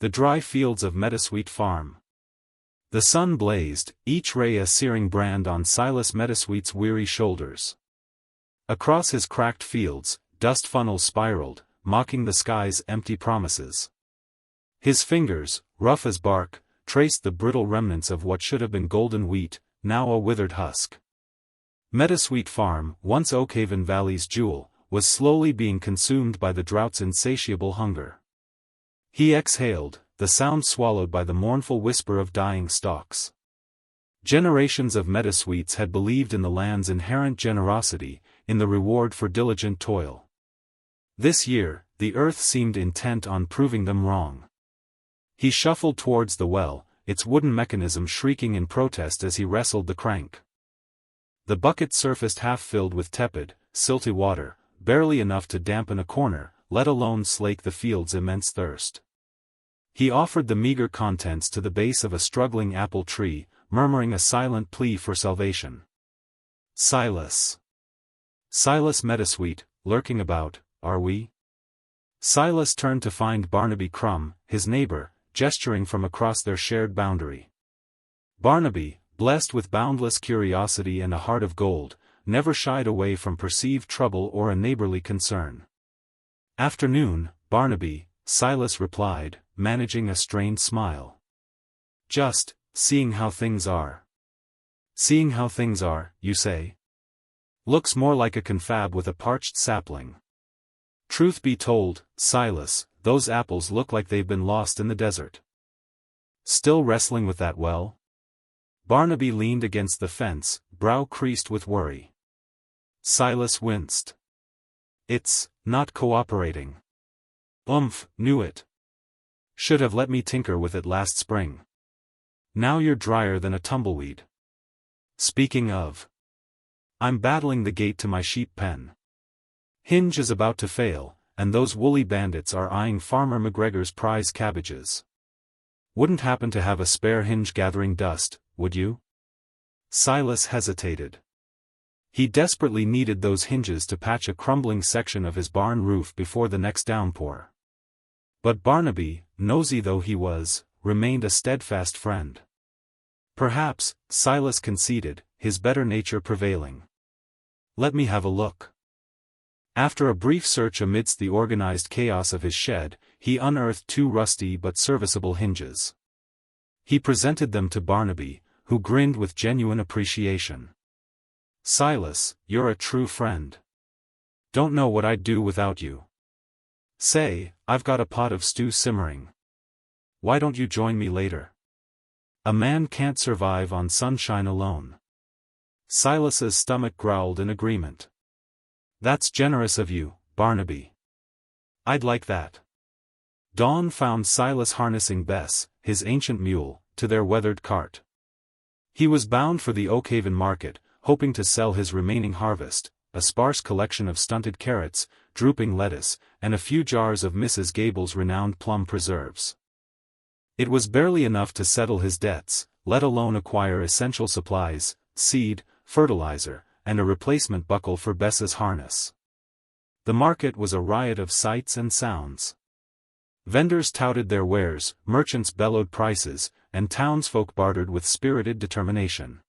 The dry fields of Meadowsweet Farm. The sun blazed, each ray a searing brand on Silas Meadowsweet's weary shoulders. Across his cracked fields, dust funnels spiraled, mocking the sky's empty promises. His fingers, rough as bark, traced the brittle remnants of what should have been golden wheat, now a withered husk. Meadowsweet Farm, once Oakhaven Valley's jewel, was slowly being consumed by the drought's insatiable hunger. He exhaled, the sound swallowed by the mournful whisper of dying stalks. Generations of Meadowsweets had believed in the land's inherent generosity, in the reward for diligent toil. This year, the earth seemed intent on proving them wrong. He shuffled towards the well, its wooden mechanism shrieking in protest as he wrestled the crank. The bucket surfaced half-filled with tepid, silty water, barely enough to dampen a corner, let alone slake the field's immense thirst. He offered the meager contents to the base of a struggling apple tree, murmuring a silent plea for salvation. Silas. Silas Meadowsweet, lurking about, are we? Silas turned to find Barnaby Crumb, his neighbor, gesturing from across their shared boundary. Barnaby, blessed with boundless curiosity and a heart of gold, never shied away from perceived trouble or a neighborly concern. Afternoon, Barnaby, Silas replied, managing a strained smile. Just, seeing how things are. Seeing how things are, you say? Looks more like a confab with a parched sapling. Truth be told, Silas, those apples look like they've been lost in the desert. Still wrestling with that well? Barnaby leaned against the fence, brow creased with worry. Silas winced. It's not cooperating. Knew it. Should have let me tinker with it last spring. Now you're drier than a tumbleweed. Speaking of. I'm battling the gate to my sheep pen. Hinge is about to fail, and those woolly bandits are eyeing Farmer McGregor's prize cabbages. Wouldn't happen to have a spare hinge gathering dust, would you? Silas hesitated. He desperately needed those hinges to patch a crumbling section of his barn roof before the next downpour. But Barnaby, nosy though he was, remained a steadfast friend. Perhaps, Silas conceded, his better nature prevailing. Let me have a look. After a brief search amidst the organized chaos of his shed, he unearthed two rusty but serviceable hinges. He presented them to Barnaby, who grinned with genuine appreciation. Silas, you're a true friend. Don't know what I'd do without you. Say, I've got a pot of stew simmering. Why don't you join me later? A man can't survive on sunshine alone. Silas's stomach growled in agreement. That's generous of you, Barnaby. I'd like that. Dawn found Silas harnessing Bess, his ancient mule, to their weathered cart. He was bound for the Oakhaven market, hoping to sell his remaining harvest, a sparse collection of stunted carrots, drooping lettuce, and a few jars of Mrs. Gable's renowned plum preserves. It was barely enough to settle his debts, let alone acquire essential supplies, seed, fertilizer, and a replacement buckle for Bess's harness. The market was a riot of sights and sounds. Vendors touted their wares, merchants bellowed prices, and townsfolk bartered with spirited determination.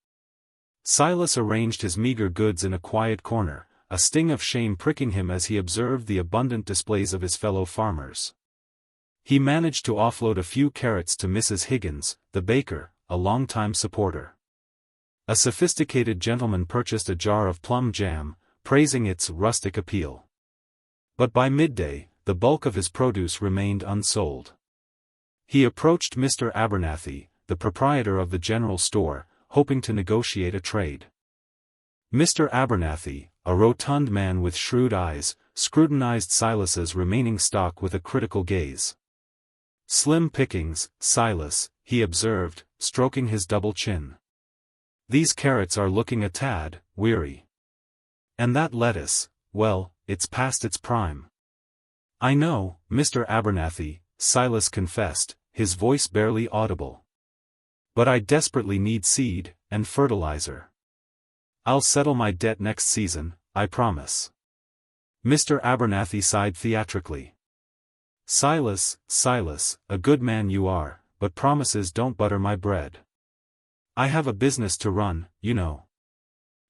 Silas arranged his meager goods in a quiet corner, a sting of shame pricking him as he observed the abundant displays of his fellow farmers. He managed to offload a few carrots to Mrs. Higgins, the baker, a longtime supporter. A sophisticated gentleman purchased a jar of plum jam, praising its rustic appeal. But by midday, the bulk of his produce remained unsold. He approached Mr. Abernathy, the proprietor of the general store, hoping to negotiate a trade. Mr. Abernathy, a rotund man with shrewd eyes, scrutinized Silas's remaining stock with a critical gaze. Slim pickings, Silas, he observed, stroking his double chin. These carrots are looking a tad weary. And that lettuce, well, it's past its prime. I know, Mr. Abernathy, Silas confessed, his voice barely audible. But I desperately need seed and fertilizer. I'll settle my debt next season, I promise. Mr. Abernathy sighed theatrically. Silas, Silas, a good man you are, but promises don't butter my bread. I have a business to run, you know.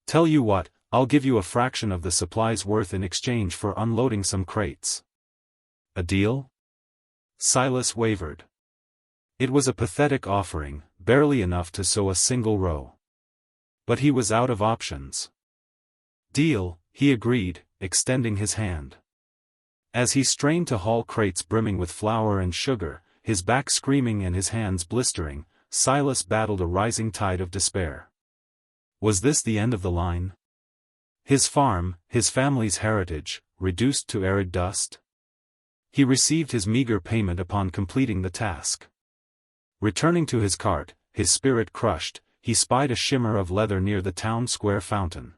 Tell you what, I'll give you a fraction of the supply's worth in exchange for unloading some crates. A deal? Silas wavered. It was a pathetic offering, barely enough to sow a single row. But he was out of options. Deal, he agreed, extending his hand. As he strained to haul crates brimming with flour and sugar, his back screaming and his hands blistering, Silas battled a rising tide of despair. Was this the end of the line? His farm, his family's heritage, reduced to arid dust? He received his meager payment upon completing the task. Returning to his cart, his spirit crushed, he spied a shimmer of leather near the town square fountain.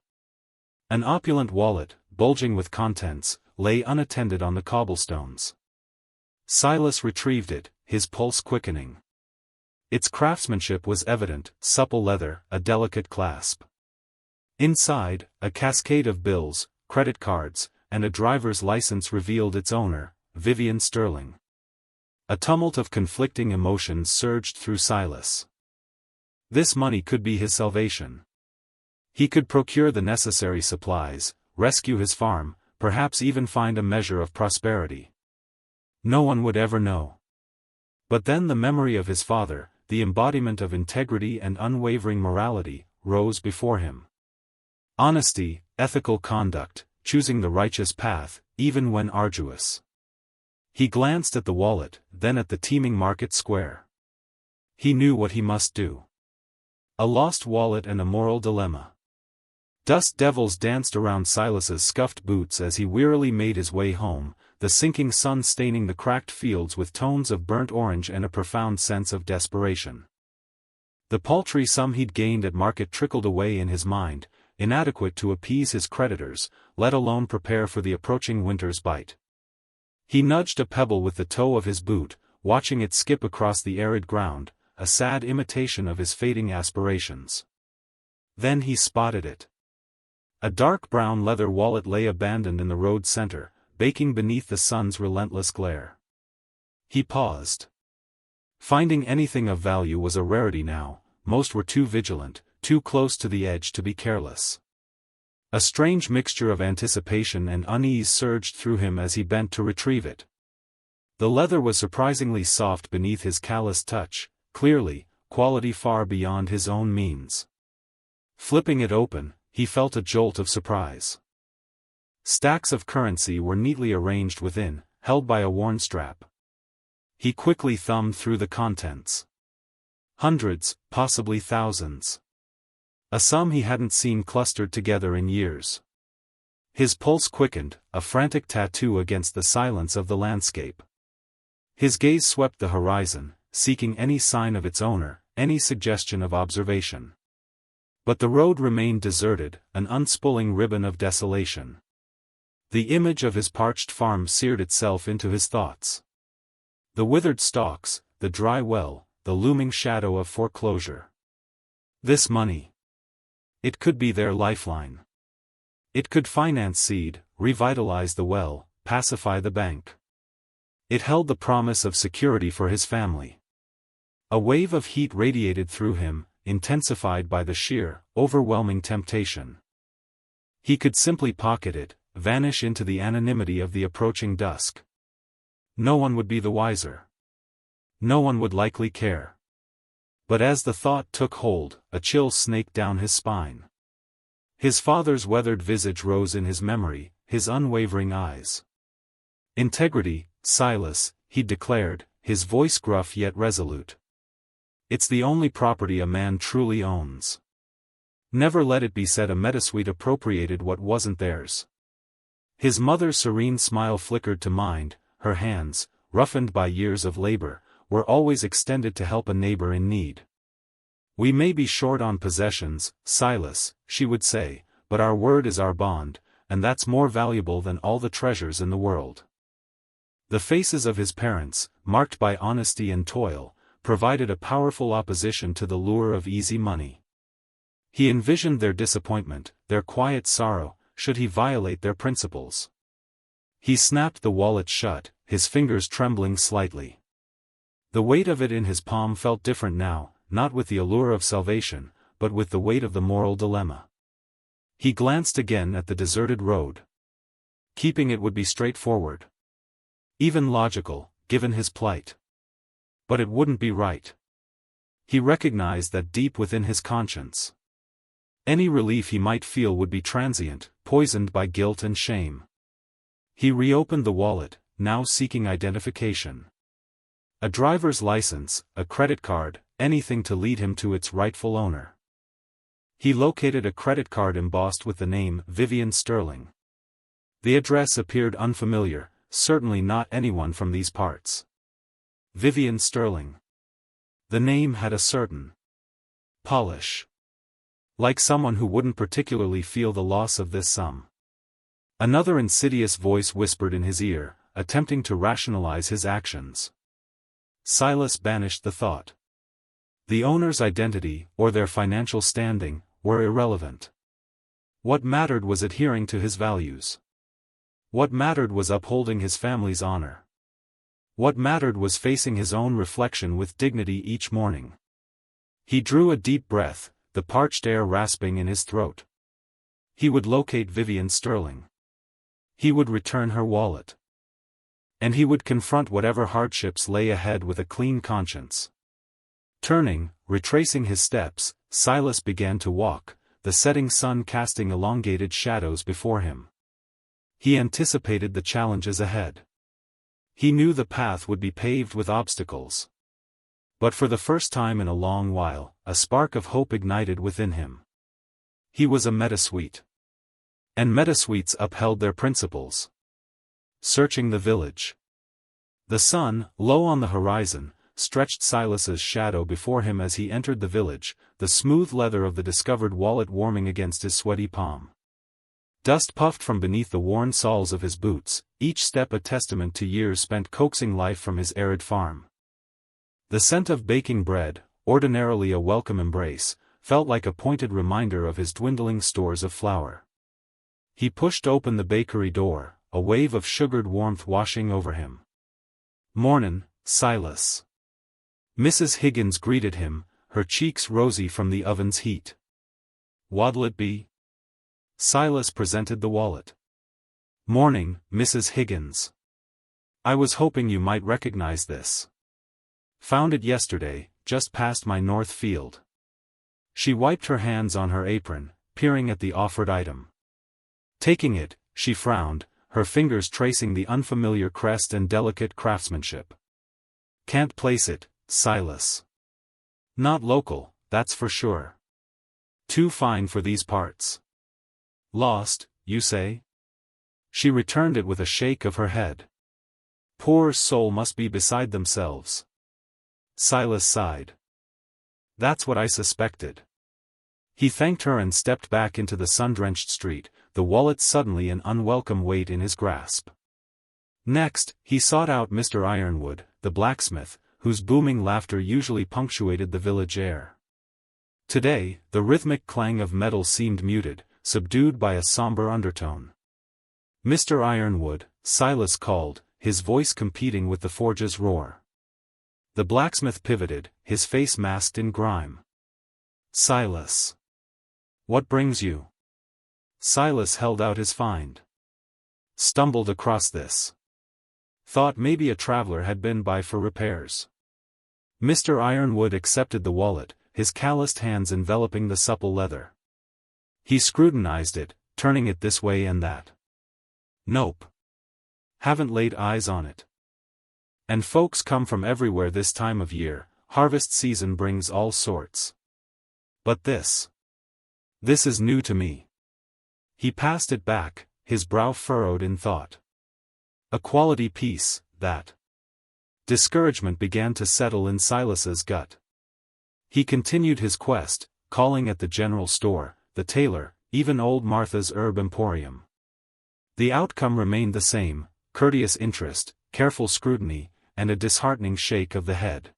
An opulent wallet, bulging with contents, lay unattended on the cobblestones. Silas retrieved it, his pulse quickening. Its craftsmanship was evident, supple leather, a delicate clasp. Inside, a cascade of bills, credit cards, and a driver's license revealed its owner, Vivian Sterling. A tumult of conflicting emotions surged through Silas. This money could be his salvation. He could procure the necessary supplies, rescue his farm, perhaps even find a measure of prosperity. No one would ever know. But then the memory of his father, the embodiment of integrity and unwavering morality, rose before him. Honesty, ethical conduct, choosing the righteous path, even when arduous. He glanced at the wallet, then at the teeming market square. He knew what he must do. A lost wallet and a moral dilemma. Dust devils danced around Silas's scuffed boots as he wearily made his way home, the sinking sun staining the cracked fields with tones of burnt orange and a profound sense of desperation. The paltry sum he'd gained at market trickled away in his mind, inadequate to appease his creditors, let alone prepare for the approaching winter's bite. He nudged a pebble with the toe of his boot, watching it skip across the arid ground, a sad imitation of his fading aspirations. Then he spotted it. A dark brown leather wallet lay abandoned in the road center, baking beneath the sun's relentless glare. He paused. Finding anything of value was a rarity now, most were too vigilant, too close to the edge to be careless. A strange mixture of anticipation and unease surged through him as he bent to retrieve it. The leather was surprisingly soft beneath his callous touch, clearly, quality far beyond his own means. Flipping it open, he felt a jolt of surprise. Stacks of currency were neatly arranged within, held by a worn strap. He quickly thumbed through the contents. Hundreds, possibly thousands. A sum he hadn't seen clustered together in years. His pulse quickened, a frantic tattoo against the silence of the landscape. His gaze swept the horizon, seeking any sign of its owner, any suggestion of observation. But the road remained deserted, an unspooling ribbon of desolation. The image of his parched farm seared itself into his thoughts. The withered stalks, the dry well, the looming shadow of foreclosure. This money. It could be their lifeline. It could finance seed, revitalize the well, pacify the bank. It held the promise of security for his family. A wave of heat radiated through him, intensified by the sheer, overwhelming temptation. He could simply pocket it, vanish into the anonymity of the approaching dusk. No one would be the wiser. No one would likely care. But as the thought took hold, a chill snaked down his spine. His father's weathered visage rose in his memory, his unwavering eyes. Integrity, Silas, he declared, his voice gruff yet resolute. It's the only property a man truly owns. Never let it be said a Meadowsweet appropriated what wasn't theirs. His mother's serene smile flickered to mind, her hands, roughened by years of labor, were always extended to help a neighbor in need. We may be short on possessions, Silas, she would say, but our word is our bond, and that's more valuable than all the treasures in the world. The faces of his parents, marked by honesty and toil, provided a powerful opposition to the lure of easy money. He envisioned their disappointment, their quiet sorrow, should he violate their principles. He snapped the wallet shut, his fingers trembling slightly. The weight of it in his palm felt different now, not with the allure of salvation, but with the weight of the moral dilemma. He glanced again at the deserted road. Keeping it would be straightforward. Even logical, given his plight. But it wouldn't be right. He recognized that deep within his conscience. Any relief he might feel would be transient, poisoned by guilt and shame. He reopened the wallet, now seeking identification. A driver's license, a credit card, anything to lead him to its rightful owner. He located a credit card embossed with the name Vivian Sterling. The address appeared unfamiliar, certainly not anyone from these parts. Vivian Sterling. The name had a certain polish. Like someone who wouldn't particularly feel the loss of this sum. Another insidious voice whispered in his ear, attempting to rationalize his actions. Silas banished the thought. The owner's identity, or their financial standing, were irrelevant. What mattered was adhering to his values. What mattered was upholding his family's honor. What mattered was facing his own reflection with dignity each morning. He drew a deep breath, the parched air rasping in his throat. He would locate Vivian Sterling. He would return her wallet. And he would confront whatever hardships lay ahead with a clean conscience. Turning, retracing his steps, Silas began to walk, the setting sun casting elongated shadows before him. He anticipated the challenges ahead. He knew the path would be paved with obstacles. But for the first time in a long while, a spark of hope ignited within him. He was a Meadowsweet. And Meadowsweets upheld their principles. Searching the village. The sun, low on the horizon, stretched Silas's shadow before him as he entered the village, the smooth leather of the discovered wallet warming against his sweaty palm. Dust puffed from beneath the worn soles of his boots, each step a testament to years spent coaxing life from his arid farm. The scent of baking bread, ordinarily a welcome embrace, felt like a pointed reminder of his dwindling stores of flour. He pushed open the bakery door, a wave of sugared warmth washing over him. "Mornin', Silas." Mrs. Higgins greeted him, her cheeks rosy from the oven's heat. "What'll it be?" Silas presented the wallet. "Morning, Mrs. Higgins. I was hoping you might recognize this. Found it yesterday, just past my north field." She wiped her hands on her apron, peering at the offered item. Taking it, she frowned, her fingers tracing the unfamiliar crest and delicate craftsmanship. "Can't place it, Silas. Not local, that's for sure. Too fine for these parts." "Lost, you say?" She returned it with a shake of her head. "Poor soul must be beside themselves." Silas sighed. "That's what I suspected." He thanked her and stepped back into the sun-drenched street, the wallet suddenly an unwelcome weight in his grasp. Next, he sought out Mr. Ironwood, the blacksmith, whose booming laughter usually punctuated the village air. Today, the rhythmic clang of metal seemed muted, subdued by a somber undertone. "Mr. Ironwood," Silas called, his voice competing with the forge's roar. The blacksmith pivoted, his face masked in grime. "Silas. What brings you?" Silas held out his find. "Stumbled across this. Thought maybe a traveler had been by for repairs." Mr. Ironwood accepted the wallet, his calloused hands enveloping the supple leather. He scrutinized it, turning it this way and that. "Nope. Haven't laid eyes on it. And folks come from everywhere this time of year, harvest season brings all sorts. But this is new to me." He passed it back, his brow furrowed in thought. A quality piece, that. Discouragement began to settle in Silas's gut. He continued his quest, calling at the general store, the tailor, even old Martha's herb emporium. The outcome remained the same: courteous interest, careful scrutiny, and a disheartening shake of the head.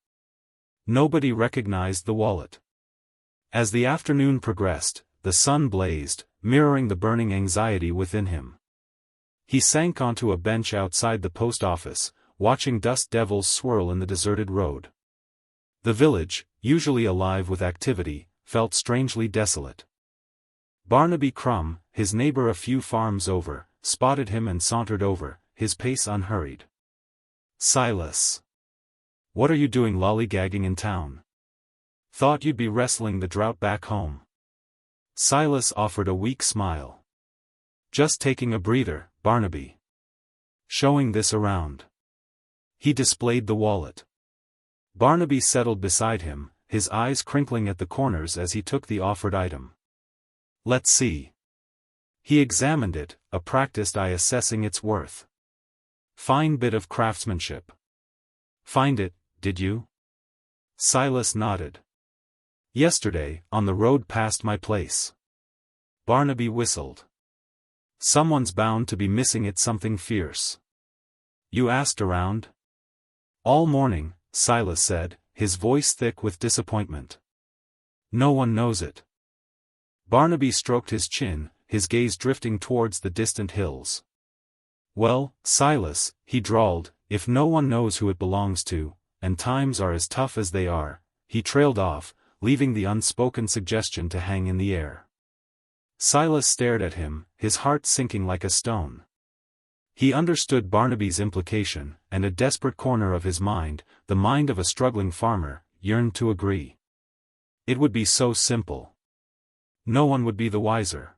Nobody recognized the wallet. As the afternoon progressed, the sun blazed, mirroring the burning anxiety within him. He sank onto a bench outside the post office, watching dust devils swirl in the deserted road. The village, usually alive with activity, felt strangely desolate. Barnaby Crumb, his neighbor a few farms over, spotted him and sauntered over, his pace unhurried. "Silas. What are you doing lollygagging in town? Thought you'd be wrestling the drought back home." Silas offered a weak smile. "Just taking a breather, Barnaby. Showing this around." He displayed the wallet. Barnaby settled beside him, his eyes crinkling at the corners as he took the offered item. "Let's see." He examined it, a practiced eye assessing its worth. "Fine bit of craftsmanship. Find it, did you?" Silas nodded. "Yesterday, on the road past my place." Barnaby whistled. "Someone's bound to be missing it, something fierce." "You asked around?" "All morning," Silas said, his voice thick with disappointment. "No one knows it." Barnaby stroked his chin, his gaze drifting towards the distant hills. "Well, Silas," he drawled, "if no one knows who it belongs to, and times are as tough as they are," he trailed off, leaving the unspoken suggestion to hang in the air. Silas stared at him, his heart sinking like a stone. He understood Barnaby's implication, and a desperate corner of his mind, the mind of a struggling farmer, yearned to agree. It would be so simple. No one would be the wiser.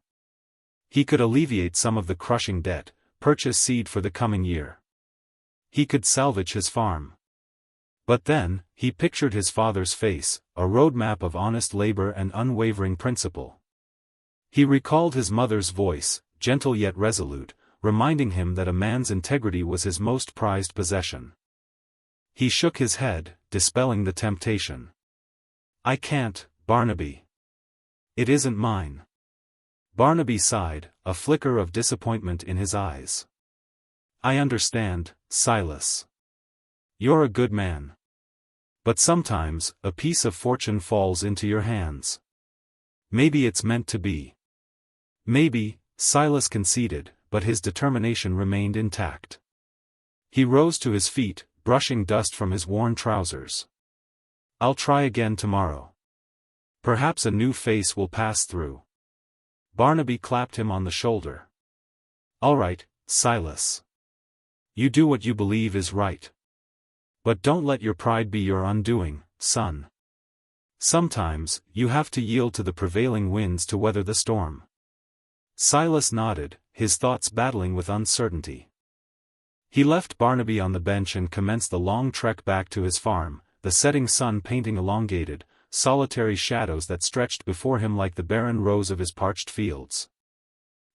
He could alleviate some of the crushing debt, purchase seed for the coming year. He could salvage his farm. But then, he pictured his father's face, a roadmap of honest labor and unwavering principle. He recalled his mother's voice, gentle yet resolute, reminding him that a man's integrity was his most prized possession. He shook his head, dispelling the temptation. "I can't, Barnaby. It isn't mine." Barnaby sighed, a flicker of disappointment in his eyes. "I understand, Silas. You're a good man. But sometimes, a piece of fortune falls into your hands. Maybe it's meant to be." "Maybe," Silas conceded, but his determination remained intact. He rose to his feet, brushing dust from his worn trousers. "I'll try again tomorrow. Perhaps a new face will pass through." Barnaby clapped him on the shoulder. "All right, Silas. You do what you believe is right. But don't let your pride be your undoing, son. Sometimes, you have to yield to the prevailing winds to weather the storm." Silas nodded, his thoughts battling with uncertainty. He left Barnaby on the bench and commenced the long trek back to his farm, the setting sun painting elongated, solitary shadows that stretched before him like the barren rows of his parched fields.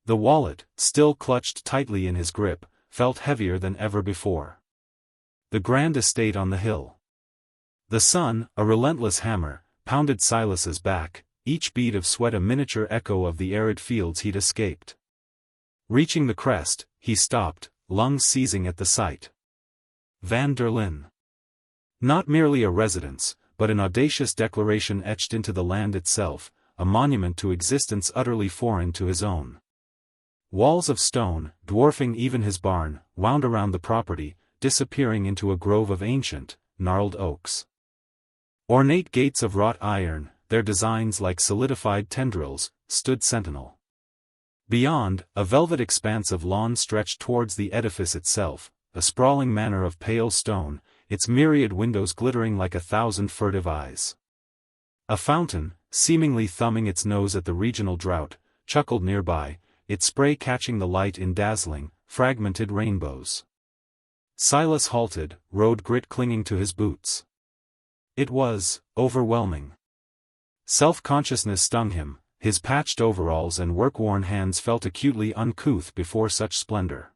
The wallet, still clutched tightly in his grip, felt heavier than ever before. The grand estate on the hill. The sun, a relentless hammer, pounded Silas's back, each bead of sweat a miniature echo of the arid fields he'd escaped. Reaching the crest, he stopped, lungs seizing at the sight. Van der Linde. Not merely a residence, but an audacious declaration etched into the land itself, a monument to existence utterly foreign to his own. Walls of stone, dwarfing even his barn, wound around the property, disappearing into a grove of ancient, gnarled oaks. Ornate gates of wrought iron, their designs like solidified tendrils, stood sentinel. Beyond, a velvet expanse of lawn stretched towards the edifice itself, a sprawling manor of pale stone, its myriad windows glittering like 1,000 furtive eyes. A fountain, seemingly thumbing its nose at the regional drought, chuckled nearby, its spray catching the light in dazzling, fragmented rainbows. Silas halted, road grit clinging to his boots. It was overwhelming. Self-consciousness stung him, his patched overalls and work-worn hands felt acutely uncouth before such splendor.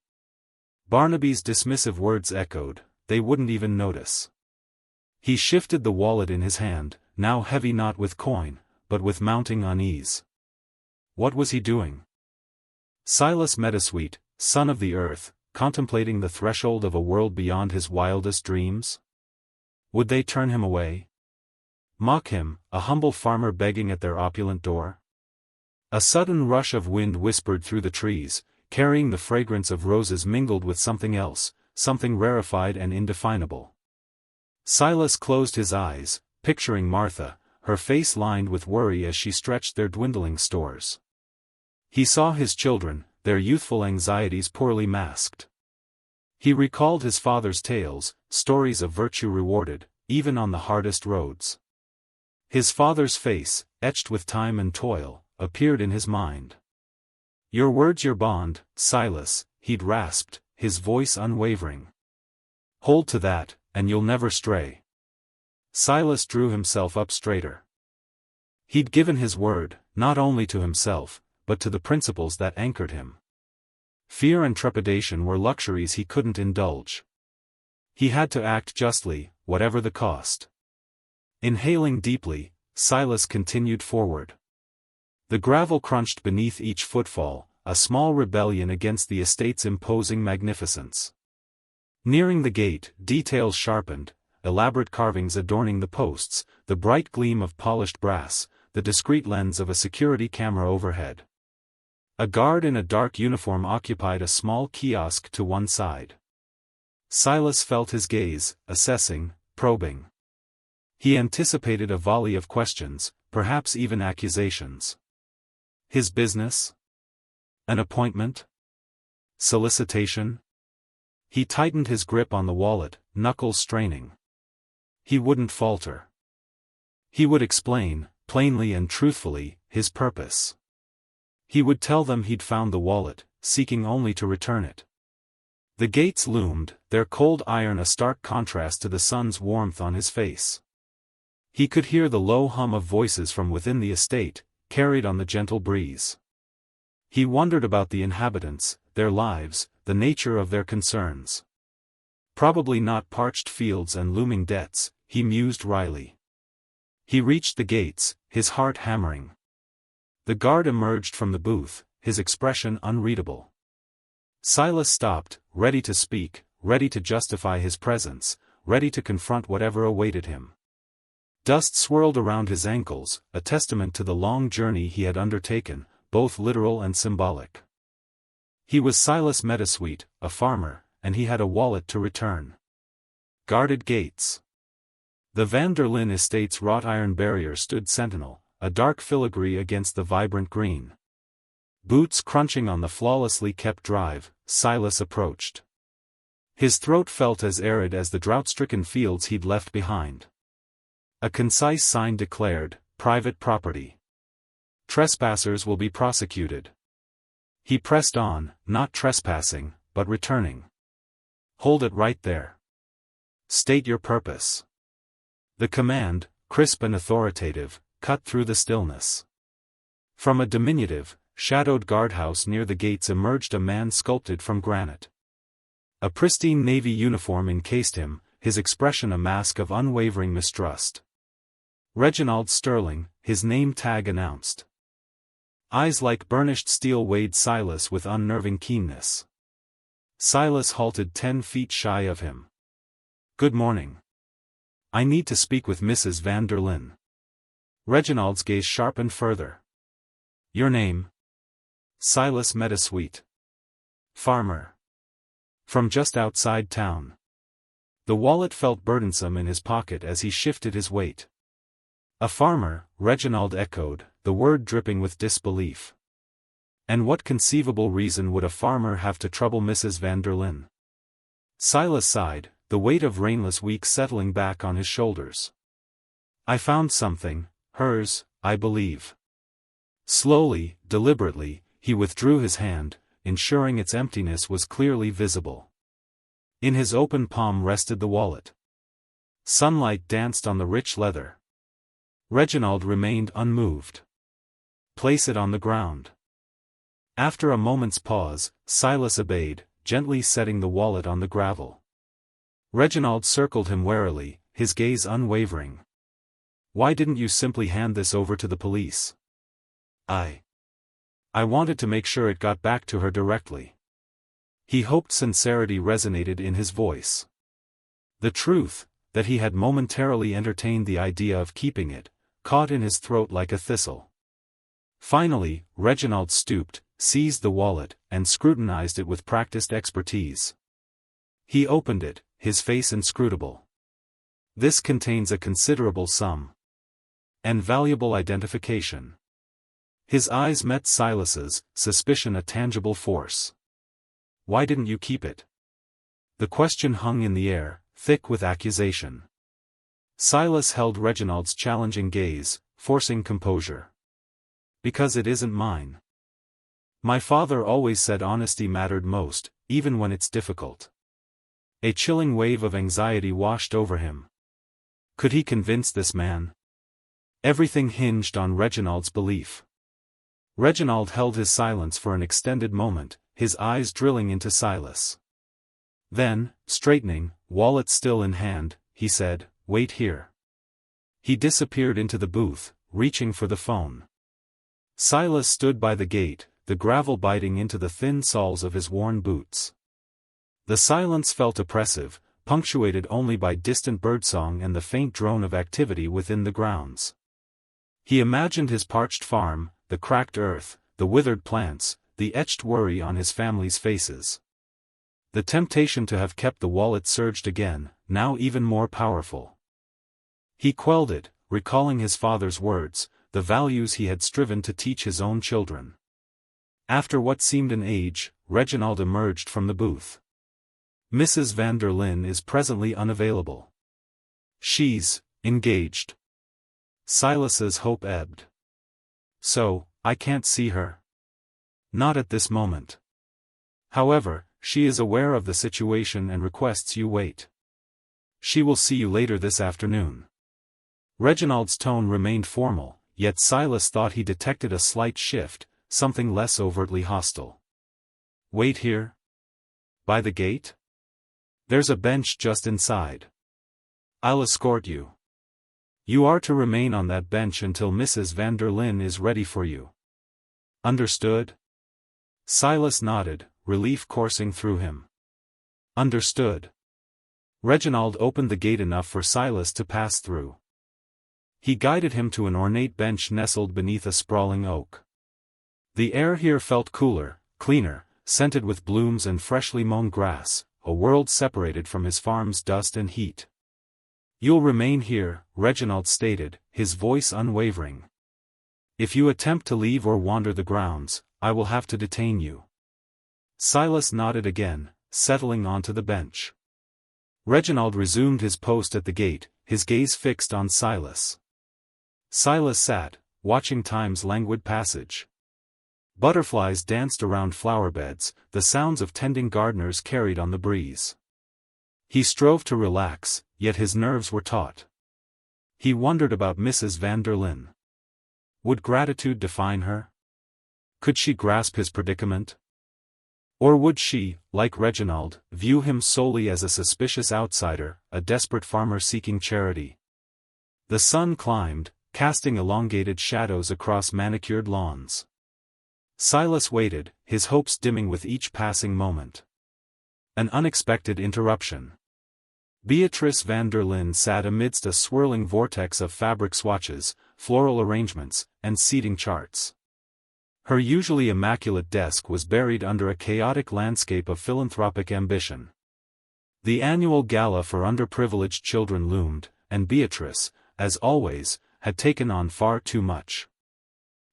Barnaby's dismissive words echoed, they wouldn't even notice. He shifted the wallet in his hand, now heavy not with coin, but with mounting unease. What was he doing? Silas Meadowsweet, son of the earth, contemplating the threshold of a world beyond his wildest dreams? Would they turn him away? Mock him, a humble farmer begging at their opulent door? A sudden rush of wind whispered through the trees, carrying the fragrance of roses mingled with something else, something rarefied and indefinable. Silas closed his eyes, picturing Martha, her face lined with worry as she stretched their dwindling stores. He saw his children, their youthful anxieties poorly masked. He recalled his father's tales, stories of virtue rewarded, even on the hardest roads. His father's face, etched with time and toil, appeared in his mind. "Your word's your bond, Silas," he'd rasped, his voice unwavering. "Hold to that, and you'll never stray." Silas drew himself up straighter. He'd given his word, not only to himself, but to the principles that anchored him. Fear and trepidation were luxuries he couldn't indulge. He had to act justly, whatever the cost. Inhaling deeply, Silas continued forward. The gravel crunched beneath each footfall, a small rebellion against the estate's imposing magnificence. Nearing the gate, details sharpened, elaborate carvings adorning the posts, the bright gleam of polished brass, the discreet lens of a security camera overhead. A guard in a dark uniform occupied a small kiosk to one side. Silas felt his gaze, assessing, probing. He anticipated a volley of questions, perhaps even accusations. His business? An appointment? Solicitation? He tightened his grip on the wallet, knuckles straining. He wouldn't falter. He would explain, plainly and truthfully, his purpose. He would tell them he'd found the wallet, seeking only to return it. The gates loomed, their cold iron a stark contrast to the sun's warmth on his face. He could hear the low hum of voices from within the estate, carried on the gentle breeze. He wondered about the inhabitants, their lives, the nature of their concerns. Probably not parched fields and looming debts, he mused wryly. He reached the gates, his heart hammering. The guard emerged from the booth, his expression unreadable. Silas stopped, ready to speak, ready to justify his presence, ready to confront whatever awaited him. Dust swirled around his ankles, a testament to the long journey he had undertaken, both literal and symbolic. He was Silas Meadowsweet, a farmer, and he had a wallet to return. Guarded gates. The Van der Linde estate's wrought iron barrier stood sentinel, a dark filigree against the vibrant green. Boots crunching on the flawlessly kept drive, Silas approached. His throat felt as arid as the drought-stricken fields he'd left behind. A concise sign declared, "Private property. Trespassers will be prosecuted." He pressed on, not trespassing, but returning. "Hold it right there. State your purpose." The command, crisp and authoritative, cut through the stillness. From a diminutive, shadowed guardhouse near the gates emerged a man sculpted from granite. A pristine navy uniform encased him, his expression a mask of unwavering mistrust. Reginald Sterling, his name tag announced. Eyes like burnished steel weighed Silas with unnerving keenness. Silas halted 10 feet shy of him. "Good morning. I need to speak with Mrs. Van der Linde." Reginald's gaze sharpened further. "Your name?" "Silas Meadowsweet. Farmer. From just outside town." The wallet felt burdensome in his pocket as he shifted his weight. "A farmer," Reginald echoed, the word dripping with disbelief. "And what conceivable reason would a farmer have to trouble Mrs. Van der Linde?" Silas sighed, the weight of rainless weeks settling back on his shoulders. "I found something, hers, I believe." Slowly, deliberately, he withdrew his hand, ensuring its emptiness was clearly visible. In his open palm rested the wallet. Sunlight danced on the rich leather. Reginald remained unmoved. "Place it on the ground." After a moment's pause, Silas obeyed, gently setting the wallet on the gravel. Reginald circled him warily, his gaze unwavering. "Why didn't you simply hand this over to the police?" I wanted to make sure it got back to her directly." He hoped sincerity resonated in his voice. The truth, that he had momentarily entertained the idea of keeping it, caught in his throat like a thistle. Finally, Reginald stooped, seized the wallet, and scrutinized it with practiced expertise. He opened it, his face inscrutable. This contains a considerable sum. And valuable identification. His eyes met Silas's, suspicion a tangible force. Why didn't you keep it? The question hung in the air, thick with accusation. Silas held Reginald's challenging gaze, forcing composure. Because it isn't mine. My father always said honesty mattered most, even when it's difficult. A chilling wave of anxiety washed over him. Could he convince this man? Everything hinged on Reginald's belief. Reginald held his silence for an extended moment, his eyes drilling into Silas. Then, straightening, wallet still in hand, he said, "Wait here." He disappeared into the booth, reaching for the phone. Silas stood by the gate, the gravel biting into the thin soles of his worn boots. The silence felt oppressive, punctuated only by distant birdsong and the faint drone of activity within the grounds. He imagined his parched farm, the cracked earth, the withered plants, the etched worry on his family's faces. The temptation to have kept the wallet surged again, now even more powerful. He quelled it, recalling his father's words, the values he had striven to teach his own children. After what seemed an age, Reginald emerged from the booth. "Mrs. van der Linde is presently unavailable. She's engaged." Silas's hope ebbed. "So, I can't see her?" "Not at this moment. However, she is aware of the situation and requests you wait. She will see you later this afternoon." Reginald's tone remained formal, yet Silas thought he detected a slight shift, something less overtly hostile. "Wait here? By the gate? There's a bench just inside. I'll escort you. You are to remain on that bench until Mrs. van der Linde is ready for you. Understood?" Silas nodded, relief coursing through him. "Understood." Reginald opened the gate enough for Silas to pass through. He guided him to an ornate bench nestled beneath a sprawling oak. The air here felt cooler, cleaner, scented with blooms and freshly mown grass, a world separated from his farm's dust and heat. "You'll remain here," Reginald stated, his voice unwavering. "If you attempt to leave or wander the grounds, I will have to detain you." Silas nodded again, settling onto the bench. Reginald resumed his post at the gate, his gaze fixed on Silas. Silas sat, watching time's languid passage. Butterflies danced around flowerbeds, the sounds of tending gardeners carried on the breeze. He strove to relax, yet his nerves were taut. He wondered about Mrs. van der Linde. Would gratitude define her? Could she grasp his predicament? Or would she, like Reginald, view him solely as a suspicious outsider, a desperate farmer seeking charity? The sun climbed, casting elongated shadows across manicured lawns. Silas waited, his hopes dimming with each passing moment. An unexpected interruption. Beatrice van der Linde sat amidst a swirling vortex of fabric swatches, floral arrangements, and seating charts. Her usually immaculate desk was buried under a chaotic landscape of philanthropic ambition. The annual gala for underprivileged children loomed, and Beatrice, as always, had taken on far too much.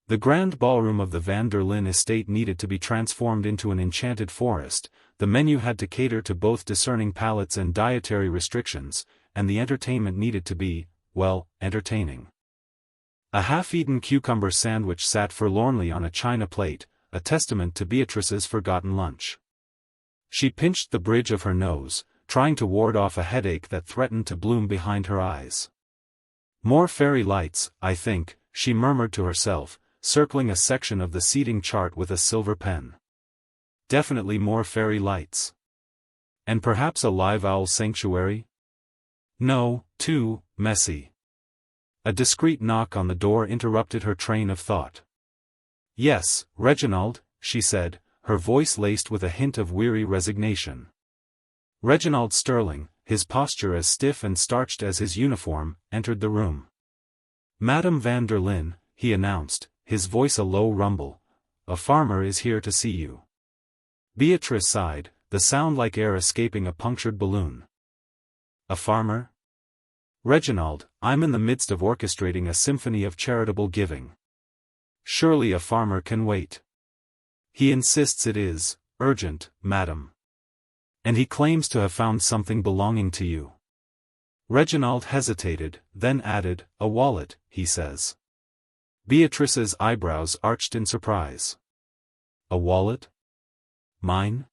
The grand ballroom of the van der Linde estate needed to be transformed into an enchanted forest, the menu had to cater to both discerning palates and dietary restrictions, and the entertainment needed to be, well, entertaining. A half-eaten cucumber sandwich sat forlornly on a china plate, a testament to Beatrice's forgotten lunch. She pinched the bridge of her nose, trying to ward off a headache that threatened to bloom behind her eyes. "More fairy lights, I think," she murmured to herself, circling a section of the seating chart with a silver pen. "Definitely more fairy lights. And perhaps a live owl sanctuary? No, too messy." A discreet knock on the door interrupted her train of thought. "Yes, Reginald," she said, her voice laced with a hint of weary resignation. Reginald Sterling, his posture as stiff and starched as his uniform, entered the room. "Madame van der Linde," he announced, his voice a low rumble, "a farmer is here to see you." Beatrice sighed, the sound like air escaping a punctured balloon. A farmer? Reginald, I'm in the midst of orchestrating a symphony of charitable giving. Surely a farmer can wait. He insists it is urgent, madam. And he claims to have found something belonging to you. Reginald hesitated, then added, a wallet, he says. Beatrice's eyebrows arched in surprise. A wallet? Mine?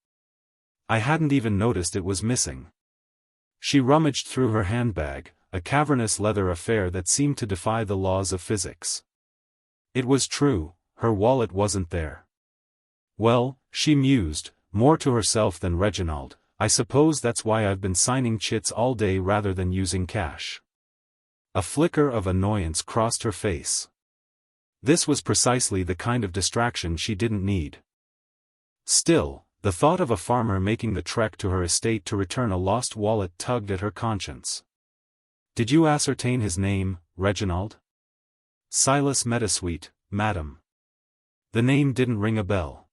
I hadn't even noticed it was missing. She rummaged through her handbag, a cavernous leather affair that seemed to defy the laws of physics. It was true, her wallet wasn't there. Well, she mused, more to herself than Reginald, I suppose that's why I've been signing chits all day rather than using cash. A flicker of annoyance crossed her face. This was precisely the kind of distraction she didn't need. Still, the thought of a farmer making the trek to her estate to return a lost wallet tugged at her conscience. Did you ascertain his name, Reginald? Silas Meadowsweet, madam. The name didn't ring a bell.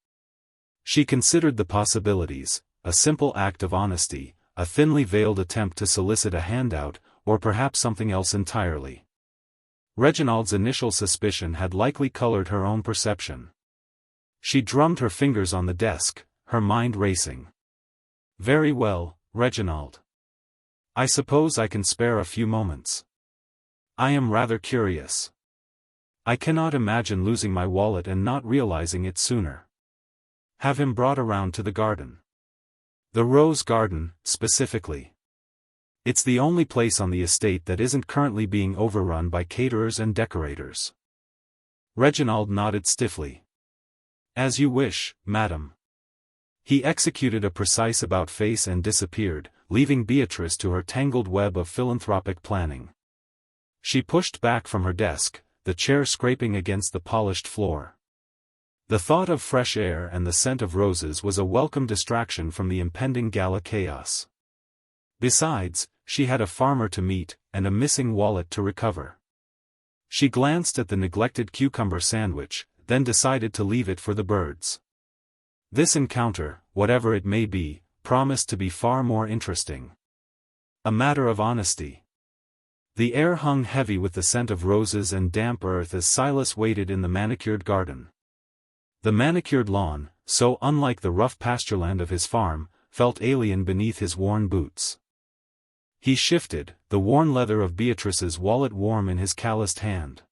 She considered the possibilities, a simple act of honesty, a thinly veiled attempt to solicit a handout, or perhaps something else entirely. Reginald's initial suspicion had likely colored her own perception. She drummed her fingers on the desk, her mind racing. Very well, Reginald. I suppose I can spare a few moments. I am rather curious. I cannot imagine losing my wallet and not realizing it sooner. Have him brought around to the garden. The Rose Garden, specifically. It's the only place on the estate that isn't currently being overrun by caterers and decorators. Reginald nodded stiffly. As you wish, madam. He executed a precise about-face and disappeared, leaving Beatrice to her tangled web of philanthropic planning. She pushed back from her desk, the chair scraping against the polished floor. The thought of fresh air and the scent of roses was a welcome distraction from the impending gala chaos. Besides, she had a farmer to meet, and a missing wallet to recover. She glanced at the neglected cucumber sandwich, then decided to leave it for the birds. This encounter, whatever it may be, promised to be far more interesting. A matter of honesty. The air hung heavy with the scent of roses and damp earth as Silas waited in the manicured garden. The manicured lawn, so unlike the rough pastureland of his farm, felt alien beneath his worn boots. He shifted, the worn leather of Beatrice's wallet warm in his calloused hand.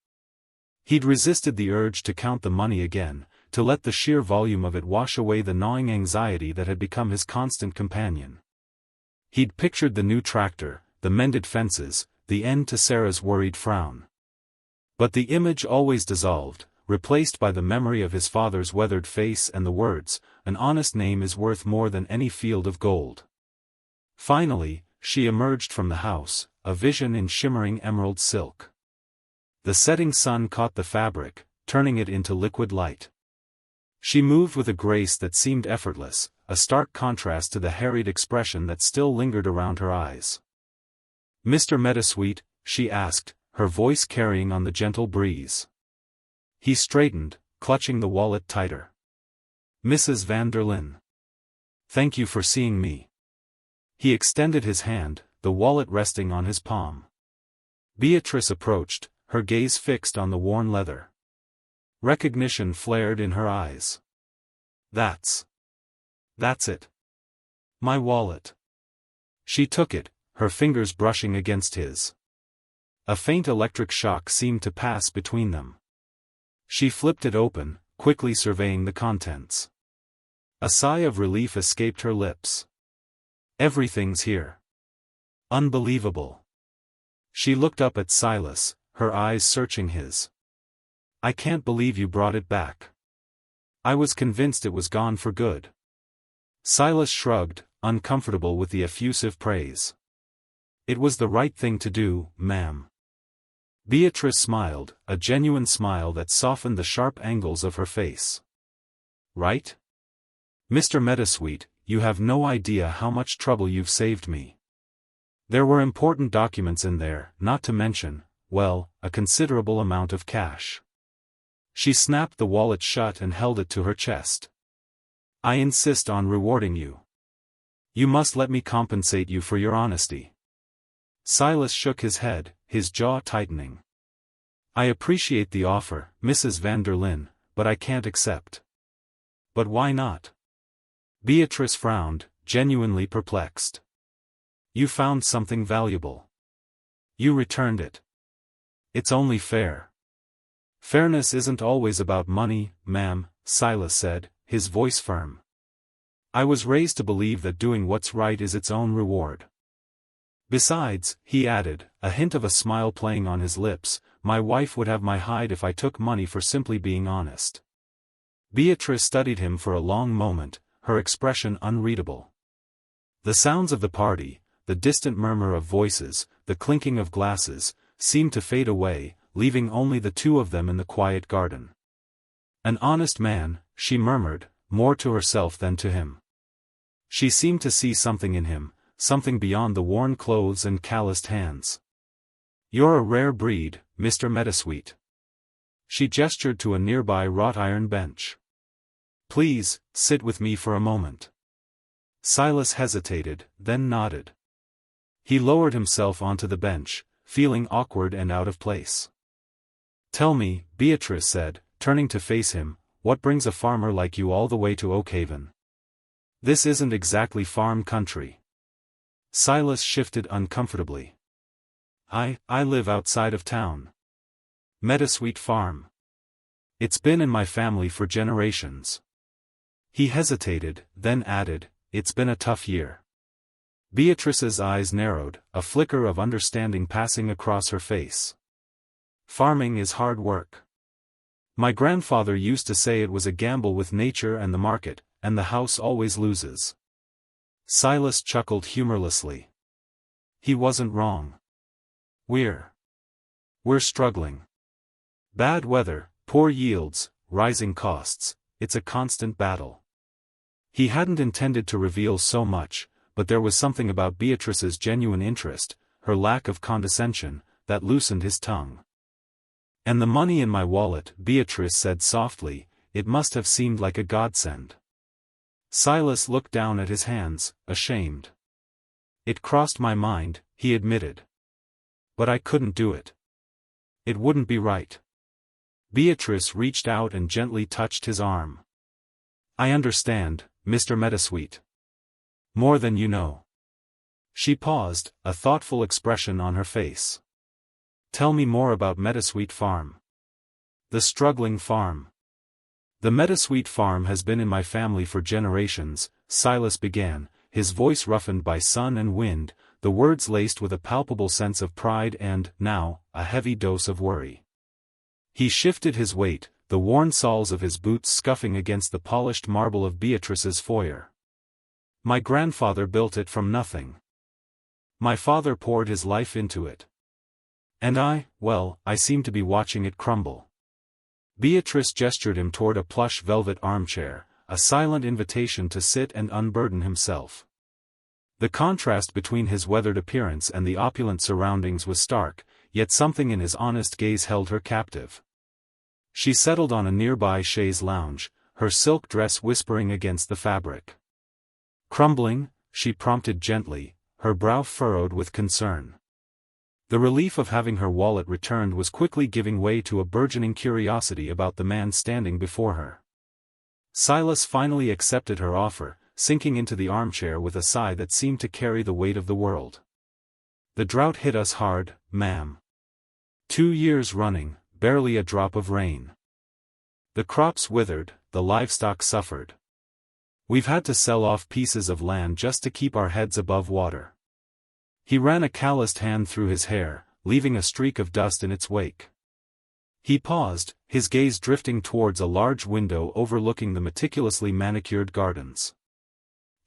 He'd resisted the urge to count the money again, to let the sheer volume of it wash away the gnawing anxiety that had become his constant companion. He'd pictured the new tractor, the mended fences, the end to Sarah's worried frown. But the image always dissolved, replaced by the memory of his father's weathered face and the words, "An honest name is worth more than any field of gold." Finally, she emerged from the house, a vision in shimmering emerald silk. The setting sun caught the fabric, turning it into liquid light. She moved with a grace that seemed effortless, a stark contrast to the harried expression that still lingered around her eyes. "Mr. Meadowsweet?" she asked, her voice carrying on the gentle breeze. He straightened, clutching the wallet tighter. "Mrs. van der Linde. Thank you for seeing me." He extended his hand, the wallet resting on his palm. Beatrice approached, her gaze fixed on the worn leather. Recognition flared in her eyes. That's it. My wallet." She took it, her fingers brushing against his. A faint electric shock seemed to pass between them. She flipped it open, quickly surveying the contents. A sigh of relief escaped her lips. "Everything's here. Unbelievable." She looked up at Silas, her eyes searching his. "I can't believe you brought it back. I was convinced it was gone for good." Silas shrugged, uncomfortable with the effusive praise. "It was the right thing to do, ma'am." Beatrice smiled, a genuine smile that softened the sharp angles of her face. "Right? Mr. Meadowsweet, you have no idea how much trouble you've saved me. There were important documents in there, not to mention, well, a considerable amount of cash." She snapped the wallet shut and held it to her chest. "I insist on rewarding you. You must let me compensate you for your honesty. Silas shook his head, his jaw tightening. I appreciate the offer, Mrs. van der Linde, but I can't accept. But why not? Beatrice frowned, genuinely perplexed. You found something valuable. You returned it. It's only fair. Fairness isn't always about money, ma'am, Silas said, his voice firm. I was raised to believe that doing what's right is its own reward. Besides, he added, a hint of a smile playing on his lips, my wife would have my hide if I took money for simply being honest. Beatrice studied him for a long moment, her expression unreadable. The sounds of the party, the distant murmur of voices, the clinking of glasses, seemed to fade away, leaving only the two of them in the quiet garden. An honest man, she murmured, more to herself than to him. She seemed to see something in him, something beyond the worn clothes and calloused hands. You're a rare breed, Mr. Meadowsweet. She gestured to a nearby wrought-iron bench. Please, sit with me for a moment. Silas hesitated, then nodded. He lowered himself onto the bench, feeling awkward and out of place. Tell me, Beatrice said, turning to face him, what brings a farmer like you all the way to Oakhaven? This isn't exactly farm country. Silas shifted uncomfortably. I live outside of town. Meadowsweet Farm. It's been in my family for generations. He hesitated, then added, it's been a tough year. Beatrice's eyes narrowed, a flicker of understanding passing across her face. Farming is hard work. My grandfather used to say it was a gamble with nature and the market, and the house always loses. Silas chuckled humorlessly. He wasn't wrong. We're struggling. Bad weather, poor yields, rising costs, it's a constant battle. He hadn't intended to reveal so much, but there was something about Beatrice's genuine interest, her lack of condescension, that loosened his tongue. And the money in my wallet, Beatrice said softly, it must have seemed like a godsend. Silas looked down at his hands, ashamed. It crossed my mind, he admitted. But I couldn't do it. It wouldn't be right. Beatrice reached out and gently touched his arm. I understand, Mr. Meadowsweet. More than you know. She paused, a thoughtful expression on her face. Tell me more about Meadowsweet Farm. The struggling farm. The Meadowsweet Farm has been in my family for generations, Silas began, his voice roughened by sun and wind, the words laced with a palpable sense of pride and, now, a heavy dose of worry. He shifted his weight, the worn soles of his boots scuffing against the polished marble of Beatrice's foyer. My grandfather built it from nothing. My father poured his life into it. And I seem to be watching it crumble. Beatrice gestured him toward a plush velvet armchair, a silent invitation to sit and unburden himself. The contrast between his weathered appearance and the opulent surroundings was stark, yet something in his honest gaze held her captive. She settled on a nearby chaise lounge, her silk dress whispering against the fabric. Crumbling, she prompted gently, her brow furrowed with concern. The relief of having her wallet returned was quickly giving way to a burgeoning curiosity about the man standing before her. Silas finally accepted her offer, sinking into the armchair with a sigh that seemed to carry the weight of the world. The drought hit us hard, ma'am. 2 years running, barely a drop of rain. The crops withered, the livestock suffered. We've had to sell off pieces of land just to keep our heads above water. He ran a calloused hand through his hair, leaving a streak of dust in its wake. He paused, his gaze drifting towards a large window overlooking the meticulously manicured gardens.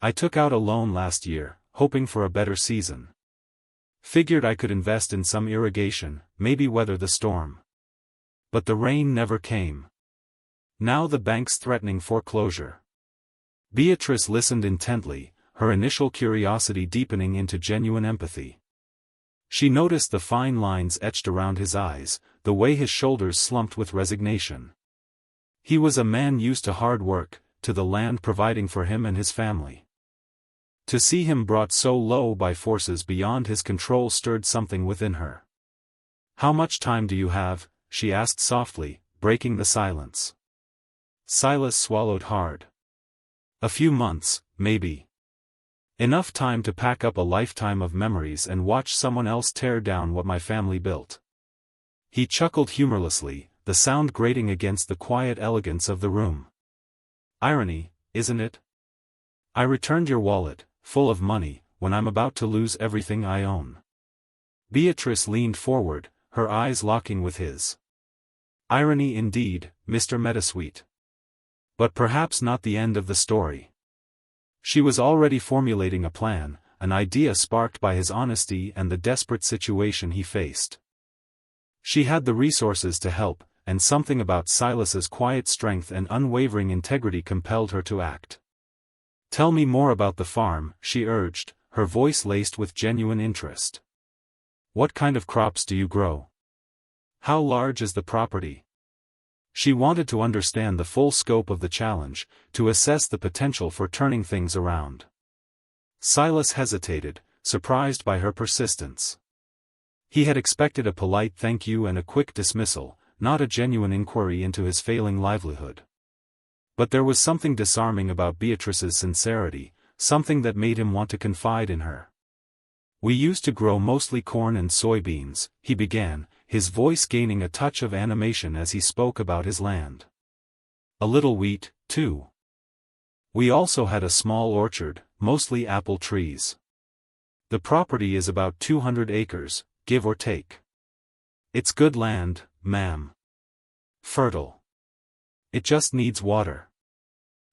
I took out a loan last year, hoping for a better season. Figured I could invest in some irrigation, maybe weather the storm. But the rain never came. Now the bank's threatening foreclosure. Beatrice listened intently, her initial curiosity deepening into genuine empathy. She noticed the fine lines etched around his eyes, the way his shoulders slumped with resignation. He was a man used to hard work, to the land providing for him and his family. To see him brought so low by forces beyond his control stirred something within her. "How much time do you have?" she asked softly, breaking the silence. Silas swallowed hard. "A few months, maybe. Enough time to pack up a lifetime of memories and watch someone else tear down what my family built." He chuckled humorlessly, the sound grating against the quiet elegance of the room. "Irony, isn't it? I returned your wallet, full of money, when I'm about to lose everything I own." Beatrice leaned forward, her eyes locking with his. "Irony indeed, Mr. Meadowsweet. But perhaps not the end of the story." She was already formulating a plan, an idea sparked by his honesty and the desperate situation he faced. She had the resources to help, and something about Silas's quiet strength and unwavering integrity compelled her to act. "Tell me more about the farm," she urged, her voice laced with genuine interest. "What kind of crops do you grow? How large is the property?" She wanted to understand the full scope of the challenge, to assess the potential for turning things around. Silas hesitated, surprised by her persistence. He had expected a polite thank you and a quick dismissal, not a genuine inquiry into his failing livelihood. But there was something disarming about Beatrice's sincerity, something that made him want to confide in her. "We used to grow mostly corn and soybeans," he began, his voice gaining a touch of animation as he spoke about his land. "A little wheat, too. We also had a small orchard, mostly apple trees. The property is about 200 acres, give or take. It's good land, ma'am. Fertile. It just needs water."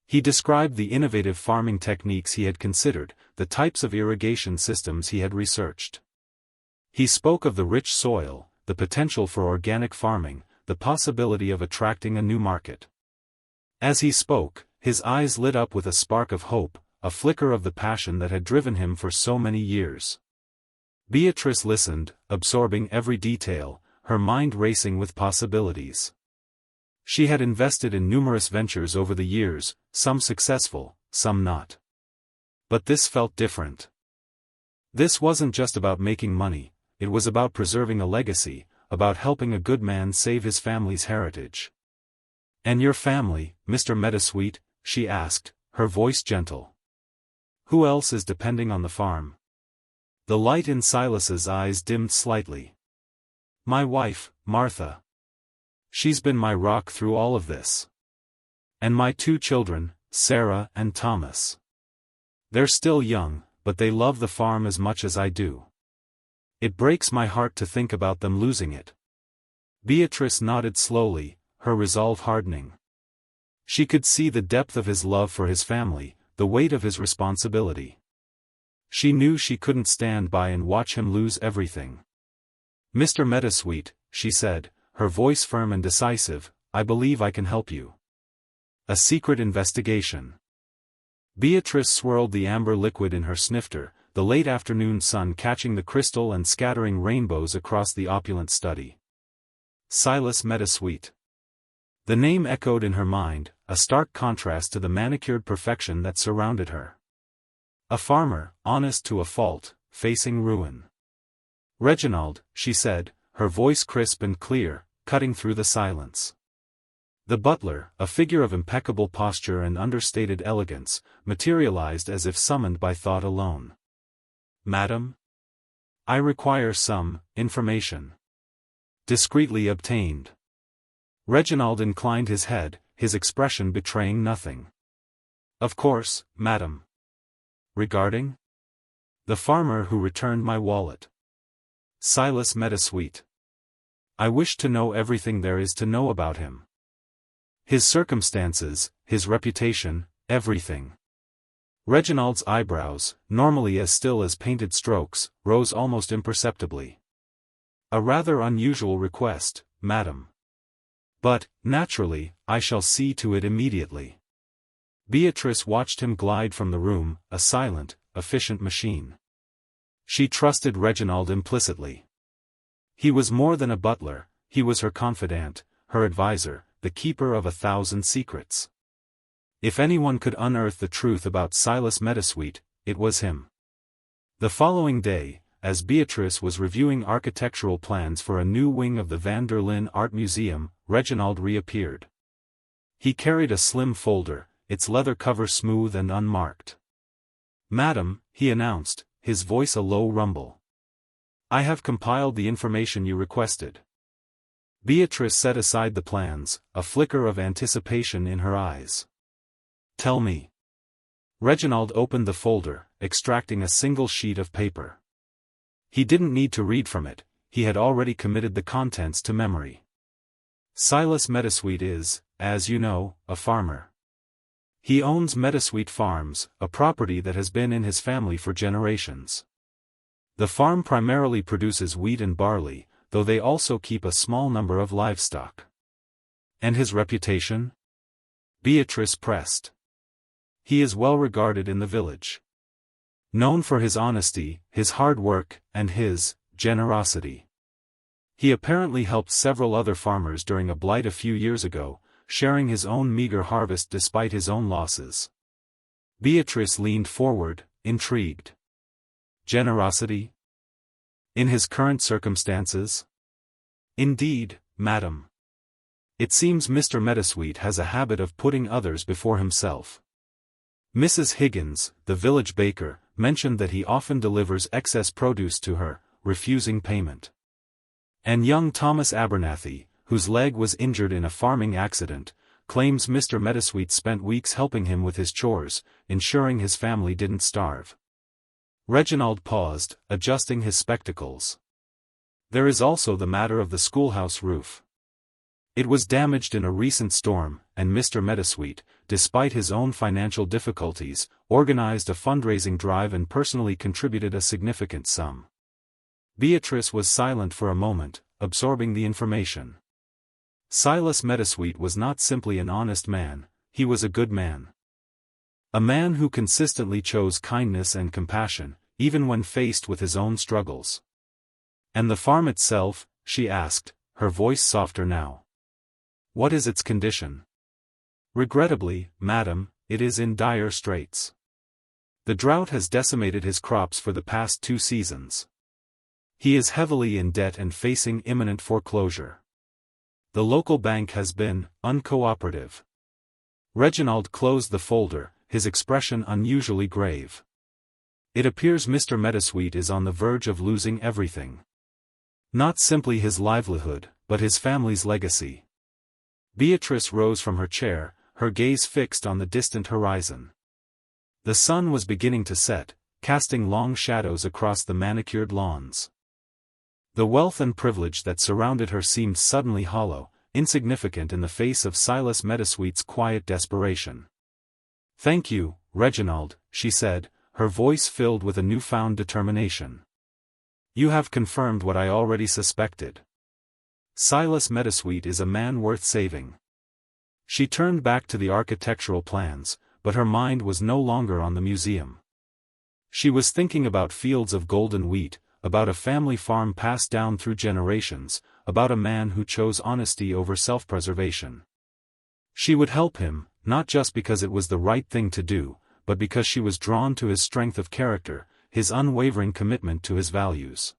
He described the innovative farming techniques he had considered, the types of irrigation systems he had researched. He spoke of the rich soil, the potential for organic farming, the possibility of attracting a new market. As he spoke, his eyes lit up with a spark of hope, a flicker of the passion that had driven him for so many years. Beatrice listened, absorbing every detail, her mind racing with possibilities. She had invested in numerous ventures over the years, some successful, some not. But this felt different. This wasn't just about making money, it was about preserving a legacy, about helping a good man save his family's heritage. "And your family, Mr. Meadowsweet?" she asked, her voice gentle. "Who else is depending on the farm?" The light in Silas's eyes dimmed slightly. "My wife, Martha. She's been my rock through all of this. And my 2 children, Sarah and Thomas. They're still young, but they love the farm as much as I do. It breaks my heart to think about them losing it." Beatrice nodded slowly, her resolve hardening. She could see the depth of his love for his family, the weight of his responsibility. She knew she couldn't stand by and watch him lose everything. "Mr. Meadowsweet," she said, her voice firm and decisive, "I believe I can help you." "A secret investigation." Beatrice swirled the amber liquid in her snifter, the late afternoon sun catching the crystal and scattering rainbows across the opulent study. Silas Meadowsweet. The name echoed in her mind, a stark contrast to the manicured perfection that surrounded her. A farmer, honest to a fault, facing ruin. "Reginald," she said, her voice crisp and clear, cutting through the silence. The butler, a figure of impeccable posture and understated elegance, materialized as if summoned by thought alone. "Madam? I require some information." "Discreetly obtained." Reginald inclined his head, his expression betraying nothing. "Of course, madam." "Regarding?" "The farmer who returned my wallet. Silas Meadowsweet. I wish to know everything there is to know about him. His circumstances, his reputation, everything." Reginald's eyebrows, normally as still as painted strokes, rose almost imperceptibly. "A rather unusual request, madam. But, naturally, I shall see to it immediately." Beatrice watched him glide from the room, a silent, efficient machine. She trusted Reginald implicitly. He was more than a butler, he was her confidant, her advisor, the keeper of 1,000 secrets. If anyone could unearth the truth about Silas Meadowsweet, it was him. The following day, as Beatrice was reviewing architectural plans for a new wing of the Van der Linde Art Museum, Reginald reappeared. He carried a slim folder, its leather cover smooth and unmarked. "Madam," he announced, his voice a low rumble. "I have compiled the information you requested." Beatrice set aside the plans, a flicker of anticipation in her eyes. "Tell me." Reginald opened the folder, extracting a single sheet of paper. He didn't need to read from it, he had already committed the contents to memory. Silas Meadowsweet is, as you know, a farmer. He owns Meadowsweet Farms, a property that has been in his family for generations. The farm primarily produces wheat and barley, though they also keep a small number of livestock. And his reputation? Beatrice pressed. He is well regarded in the village. Known for his honesty, his hard work, and his generosity. He apparently helped several other farmers during a blight a few years ago, sharing his own meager harvest despite his own losses. Beatrice leaned forward, intrigued. Generosity? In his current circumstances? Indeed, madam. It seems Mr. Meadowsweet has a habit of putting others before himself. Mrs. Higgins, the village baker, mentioned that he often delivers excess produce to her, refusing payment. And young Thomas Abernathy, whose leg was injured in a farming accident, claims Mr. Meadowsweet spent weeks helping him with his chores, ensuring his family didn't starve. Reginald paused, adjusting his spectacles. There is also the matter of the schoolhouse roof. It was damaged in a recent storm, and Mr. Meadowsweet, despite his own financial difficulties, organized a fundraising drive and personally contributed a significant sum. Beatrice was silent for a moment, absorbing the information. Silas Meadowsweet was not simply an honest man, he was a good man. A man who consistently chose kindness and compassion, even when faced with his own struggles. "And the farm itself?" she asked, her voice softer now. "What is its condition?" "Regrettably, madam, it is in dire straits. The drought has decimated his crops for the past 2 seasons. He is heavily in debt and facing imminent foreclosure. The local bank has been uncooperative." Reginald closed the folder, his expression unusually grave. "It appears Mr. Meadowsweet is on the verge of losing everything. Not simply his livelihood, but his family's legacy." Beatrice rose from her chair, her gaze fixed on the distant horizon. The sun was beginning to set, casting long shadows across the manicured lawns. The wealth and privilege that surrounded her seemed suddenly hollow, insignificant in the face of Silas Meadowsweet's quiet desperation. "Thank you, Reginald," she said, her voice filled with a newfound determination. "You have confirmed what I already suspected. Silas Meadowsweet is a man worth saving." She turned back to the architectural plans, but her mind was no longer on the museum. She was thinking about fields of golden wheat, about a family farm passed down through generations, about a man who chose honesty over self-preservation. She would help him, not just because it was the right thing to do, but because she was drawn to his strength of character, his unwavering commitment to his values.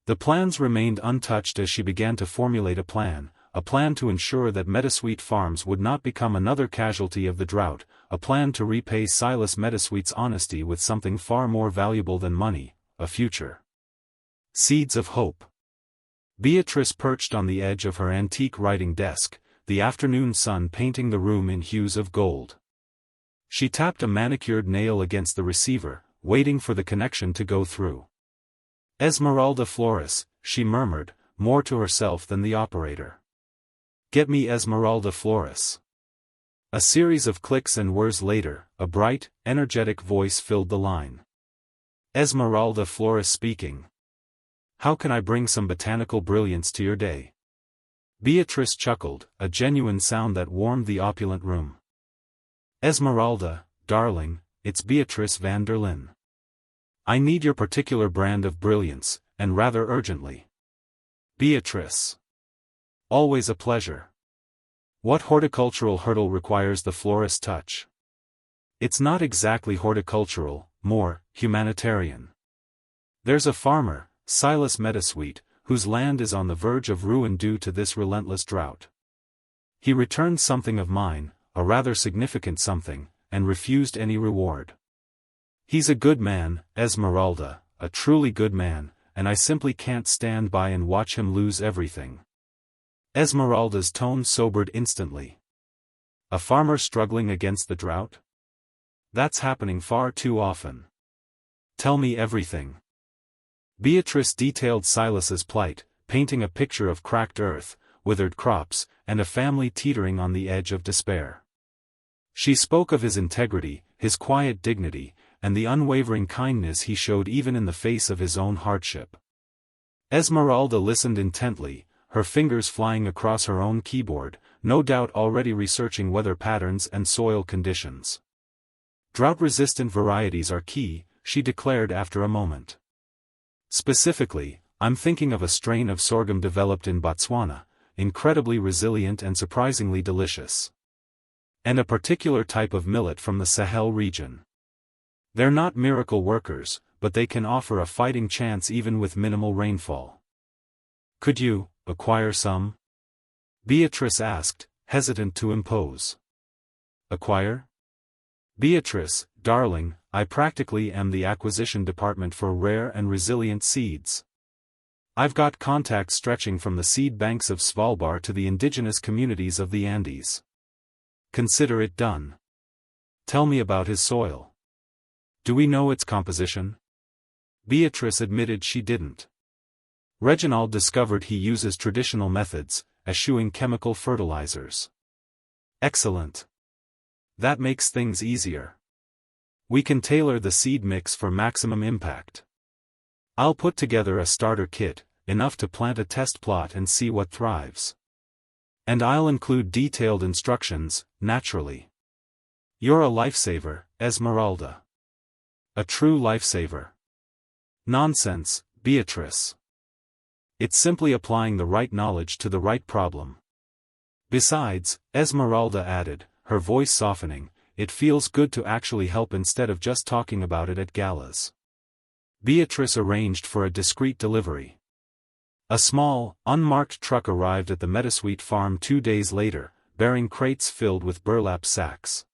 The plans remained untouched as she began to formulate a plan to ensure that Meadowsweet Farms would not become another casualty of the drought, a plan to repay Silas Meadowsweet's honesty with something far more valuable than money, a future. Seeds of hope. Beatrice perched on the edge of her antique writing desk, the afternoon sun painting the room in hues of gold. She tapped a manicured nail against the receiver, waiting for the connection to go through. "Esmeralda Flores," she murmured, more to herself than the operator. "Get me Esmeralda Flores." A series of clicks and whirs later, a bright, energetic voice filled the line. "Esmeralda Flores speaking. How can I bring some botanical brilliance to your day?" Beatrice chuckled, a genuine sound that warmed the opulent room. "Esmeralda, darling, it's Beatrice van der Linde. I need your particular brand of brilliance, and rather urgently." "Beatrice. Always a pleasure. What horticultural hurdle requires the florist touch?" "It's not exactly horticultural, more humanitarian. There's a farmer, Silas Meadowsweet, whose land is on the verge of ruin due to this relentless drought. He returned something of mine, a rather significant something, and refused any reward. He's a good man, Esmeralda, a truly good man, and I simply can't stand by and watch him lose everything. Esmeralda's tone sobered instantly. A farmer struggling against the drought? That's happening far too often. Tell me everything. Beatrice detailed Silas's plight, painting a picture of cracked earth, withered crops, and a family teetering on the edge of despair. She spoke of his integrity, his quiet dignity, and the unwavering kindness he showed even in the face of his own hardship. Esmeralda listened intently, her fingers flying across her own keyboard, no doubt already researching weather patterns and soil conditions. Drought-resistant varieties are key, she declared after a moment. Specifically, I'm thinking of a strain of sorghum developed in Botswana, incredibly resilient and surprisingly delicious. And a particular type of millet from the Sahel region. They're not miracle workers, but they can offer a fighting chance even with minimal rainfall. Could you acquire some? Beatrice asked, hesitant to impose. Acquire? Beatrice, darling, I practically am the acquisition department for rare and resilient seeds. I've got contacts stretching from the seed banks of Svalbard to the indigenous communities of the Andes. Consider it done. Tell me about his soil. Do we know its composition? Beatrice admitted she didn't. Reginald discovered he uses traditional methods, eschewing chemical fertilizers. Excellent. That makes things easier. We can tailor the seed mix for maximum impact. I'll put together a starter kit, enough to plant a test plot and see what thrives. And I'll include detailed instructions, naturally. You're a lifesaver, Esmeralda. A true lifesaver. Nonsense, Beatrice. It's simply applying the right knowledge to the right problem. Besides, Esmeralda added, her voice softening, it feels good to actually help instead of just talking about it at galas. Beatrice arranged for a discreet delivery. A small, unmarked truck arrived at the Meadowsweet farm 2 days later, bearing crates filled with burlap sacks.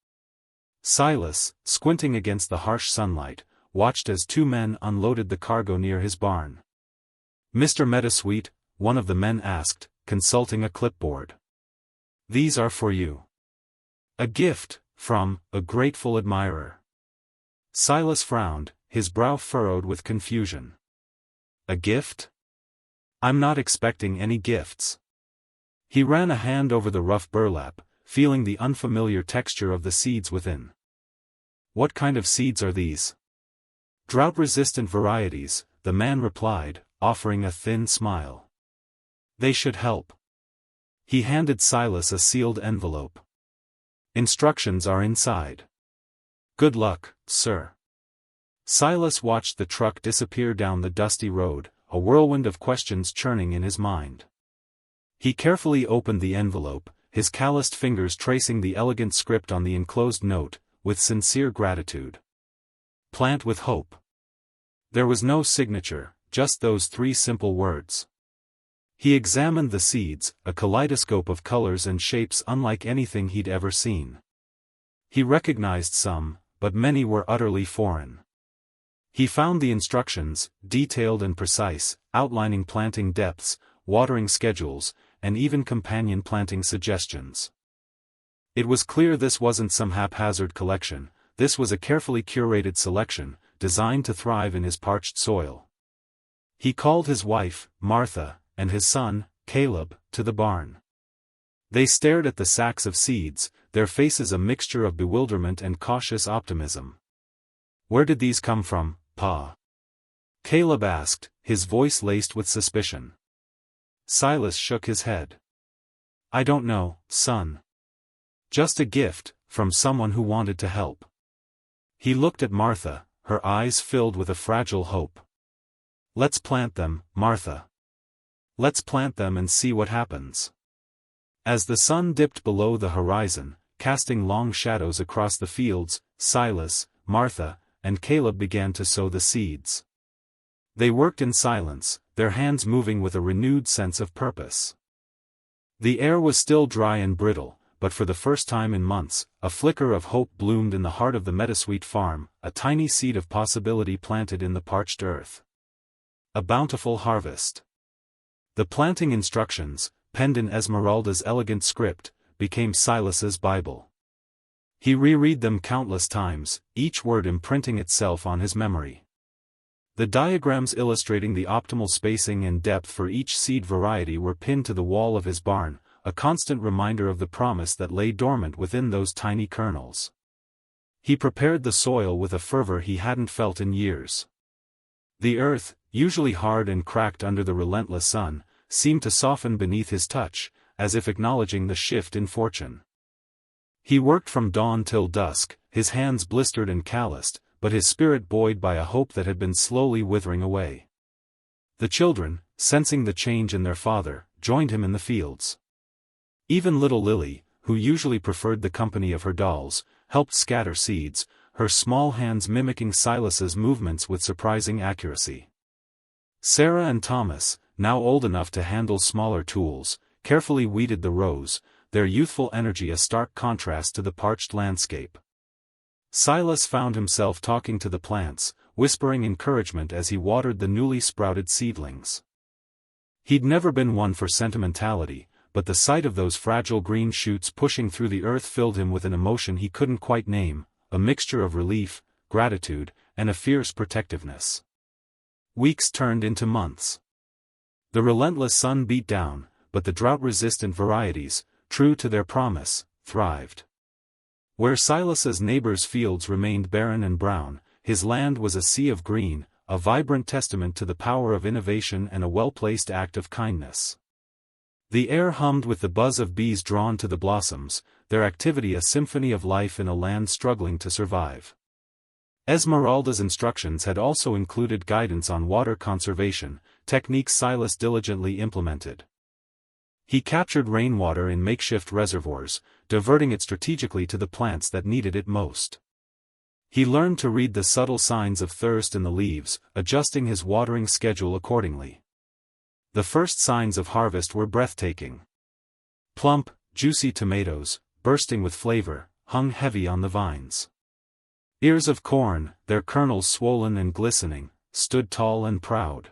Silas, squinting against the harsh sunlight, watched as 2 men unloaded the cargo near his barn. Mr. Meadowsweet, one of the men asked, consulting a clipboard. These are for you. A gift, from a grateful admirer. Silas frowned, his brow furrowed with confusion. A gift? I'm not expecting any gifts. He ran a hand over the rough burlap, feeling the unfamiliar texture of the seeds within. What kind of seeds are these? Drought-resistant varieties, the man replied, offering a thin smile. They should help. He handed Silas a sealed envelope. Instructions are inside. Good luck, sir. Silas watched the truck disappear down the dusty road, a whirlwind of questions churning in his mind. He carefully opened the envelope, his calloused fingers tracing the elegant script on the enclosed note, with sincere gratitude. Plant with hope. There was no signature, just those 3 simple words. He examined the seeds, a kaleidoscope of colors and shapes unlike anything he'd ever seen. He recognized some, but many were utterly foreign. He found the instructions, detailed and precise, outlining planting depths, watering schedules, and even companion planting suggestions. It was clear this wasn't some haphazard collection, this was a carefully curated selection, designed to thrive in his parched soil. He called his wife, Martha, and his son, Caleb, to the barn. They stared at the sacks of seeds, their faces a mixture of bewilderment and cautious optimism. Where did these come from, Pa? Caleb asked, his voice laced with suspicion. Silas shook his head. I don't know, son. Just a gift, from someone who wanted to help. He looked at Martha, her eyes filled with a fragile hope. Let's plant them, Martha. Let's plant them and see what happens. As the sun dipped below the horizon, casting long shadows across the fields, Silas, Martha, and Caleb began to sow the seeds. They worked in silence, their hands moving with a renewed sense of purpose. The air was still dry and brittle, but for the first time in months, a flicker of hope bloomed in the heart of the Meadowsweet farm, a tiny seed of possibility planted in the parched earth. A bountiful harvest. The planting instructions, penned in Esmeralda's elegant script, became Silas's Bible. He reread them countless times, each word imprinting itself on his memory. The diagrams illustrating the optimal spacing and depth for each seed variety were pinned to the wall of his barn, a constant reminder of the promise that lay dormant within those tiny kernels. He prepared the soil with a fervor he hadn't felt in years. The earth, usually hard and cracked under the relentless sun, seemed to soften beneath his touch, as if acknowledging the shift in fortune. He worked from dawn till dusk, his hands blistered and calloused, but his spirit buoyed by a hope that had been slowly withering away. The children, sensing the change in their father, joined him in the fields. Even little Lily, who usually preferred the company of her dolls, helped scatter seeds, her small hands mimicking Silas's movements with surprising accuracy. Sarah and Thomas, now old enough to handle smaller tools, carefully weeded the rows, their youthful energy a stark contrast to the parched landscape. Silas found himself talking to the plants, whispering encouragement as he watered the newly sprouted seedlings. He'd never been one for sentimentality, but the sight of those fragile green shoots pushing through the earth filled him with an emotion he couldn't quite name, a mixture of relief, gratitude, and a fierce protectiveness. Weeks turned into months. The relentless sun beat down, but the drought-resistant varieties, true to their promise, thrived. Where Silas's neighbors' fields remained barren and brown, his land was a sea of green, a vibrant testament to the power of innovation and a well-placed act of kindness. The air hummed with the buzz of bees drawn to the blossoms, their activity a symphony of life in a land struggling to survive. Esmeralda's instructions had also included guidance on water conservation, techniques Silas diligently implemented. He captured rainwater in makeshift reservoirs, diverting it strategically to the plants that needed it most. He learned to read the subtle signs of thirst in the leaves, adjusting his watering schedule accordingly. The first signs of harvest were breathtaking. Plump, juicy tomatoes, bursting with flavor, hung heavy on the vines. Ears of corn, their kernels swollen and glistening, stood tall and proud.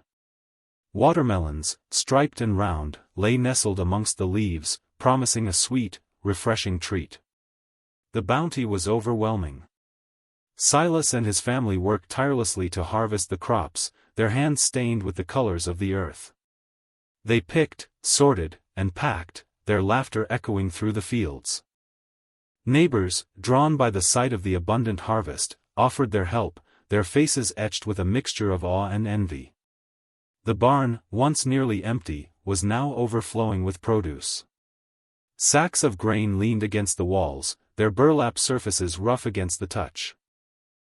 Watermelons, striped and round, lay nestled amongst the leaves, promising a sweet, refreshing treat. The bounty was overwhelming. Silas and his family worked tirelessly to harvest the crops, their hands stained with the colors of the earth. They picked, sorted, and packed, their laughter echoing through the fields. Neighbors, drawn by the sight of the abundant harvest, offered their help, their faces etched with a mixture of awe and envy. The barn, once nearly empty, was now overflowing with produce. Sacks of grain leaned against the walls, their burlap surfaces rough against the touch.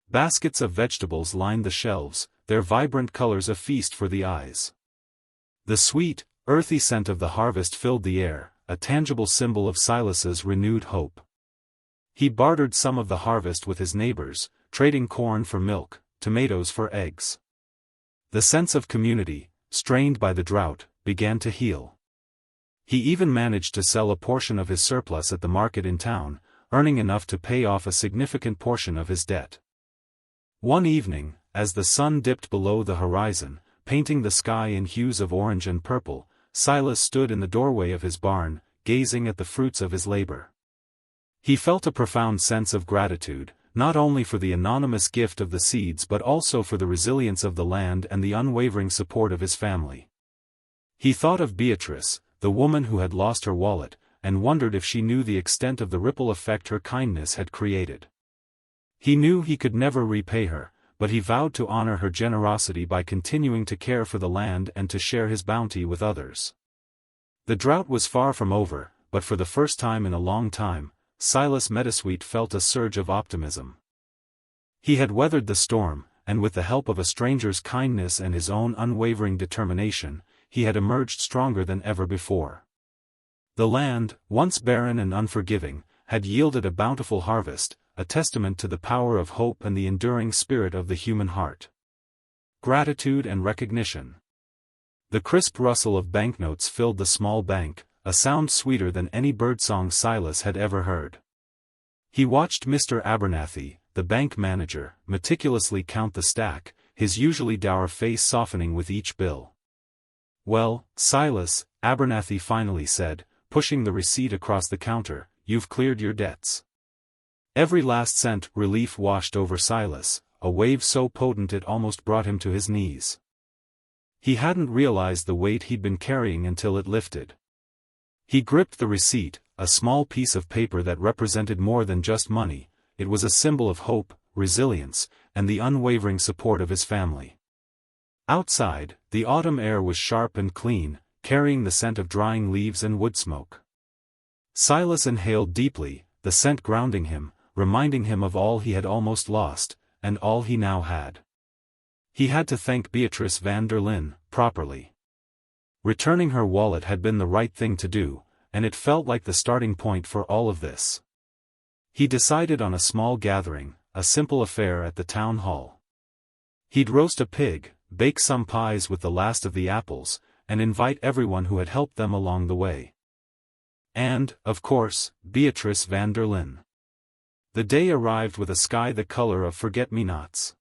Baskets of vegetables lined the shelves, their vibrant colors a feast for the eyes. The sweet, earthy scent of the harvest filled the air, a tangible symbol of Silas's renewed hope. He bartered some of the harvest with his neighbors, trading corn for milk, tomatoes for eggs. The sense of community, strained by the drought, began to heal. He even managed to sell a portion of his surplus at the market in town, earning enough to pay off a significant portion of his debt. One evening, as the sun dipped below the horizon, painting the sky in hues of orange and purple, Silas stood in the doorway of his barn, gazing at the fruits of his labor. He felt a profound sense of gratitude, not only for the anonymous gift of the seeds but also for the resilience of the land and the unwavering support of his family. He thought of Beatrice, the woman who had lost her wallet, and wondered if she knew the extent of the ripple effect her kindness had created. He knew he could never repay her, but he vowed to honor her generosity by continuing to care for the land and to share his bounty with others. The drought was far from over, but for the first time in a long time, Silas Meadowsweet felt a surge of optimism. He had weathered the storm, and with the help of a stranger's kindness and his own unwavering determination, he had emerged stronger than ever before. The land, once barren and unforgiving, had yielded a bountiful harvest, a testament to the power of hope and the enduring spirit of the human heart. Gratitude and recognition. The crisp rustle of banknotes filled the small bank, a sound sweeter than any birdsong Silas had ever heard. He watched Mr. Abernathy, the bank manager, meticulously count the stack, his usually dour face softening with each bill. "Well, Silas," Abernathy finally said, pushing the receipt across the counter, "you've cleared your debts." Every last cent. Relief washed over Silas, a wave so potent it almost brought him to his knees. He hadn't realized the weight he'd been carrying until it lifted. He gripped the receipt, a small piece of paper that represented more than just money. It was a symbol of hope, resilience, and the unwavering support of his family. Outside, the autumn air was sharp and clean, carrying the scent of drying leaves and wood smoke. Silas inhaled deeply, the scent grounding him, reminding him of all he had almost lost, and all he now had. He had to thank Beatrice van der Linde, properly. Returning her wallet had been the right thing to do, and it felt like the starting point for all of this. He decided on a small gathering, a simple affair at the town hall. He'd roast a pig, bake some pies with the last of the apples, and invite everyone who had helped them along the way. And, of course, Beatrice van der Linde. The day arrived with a sky the color of forget-me-nots.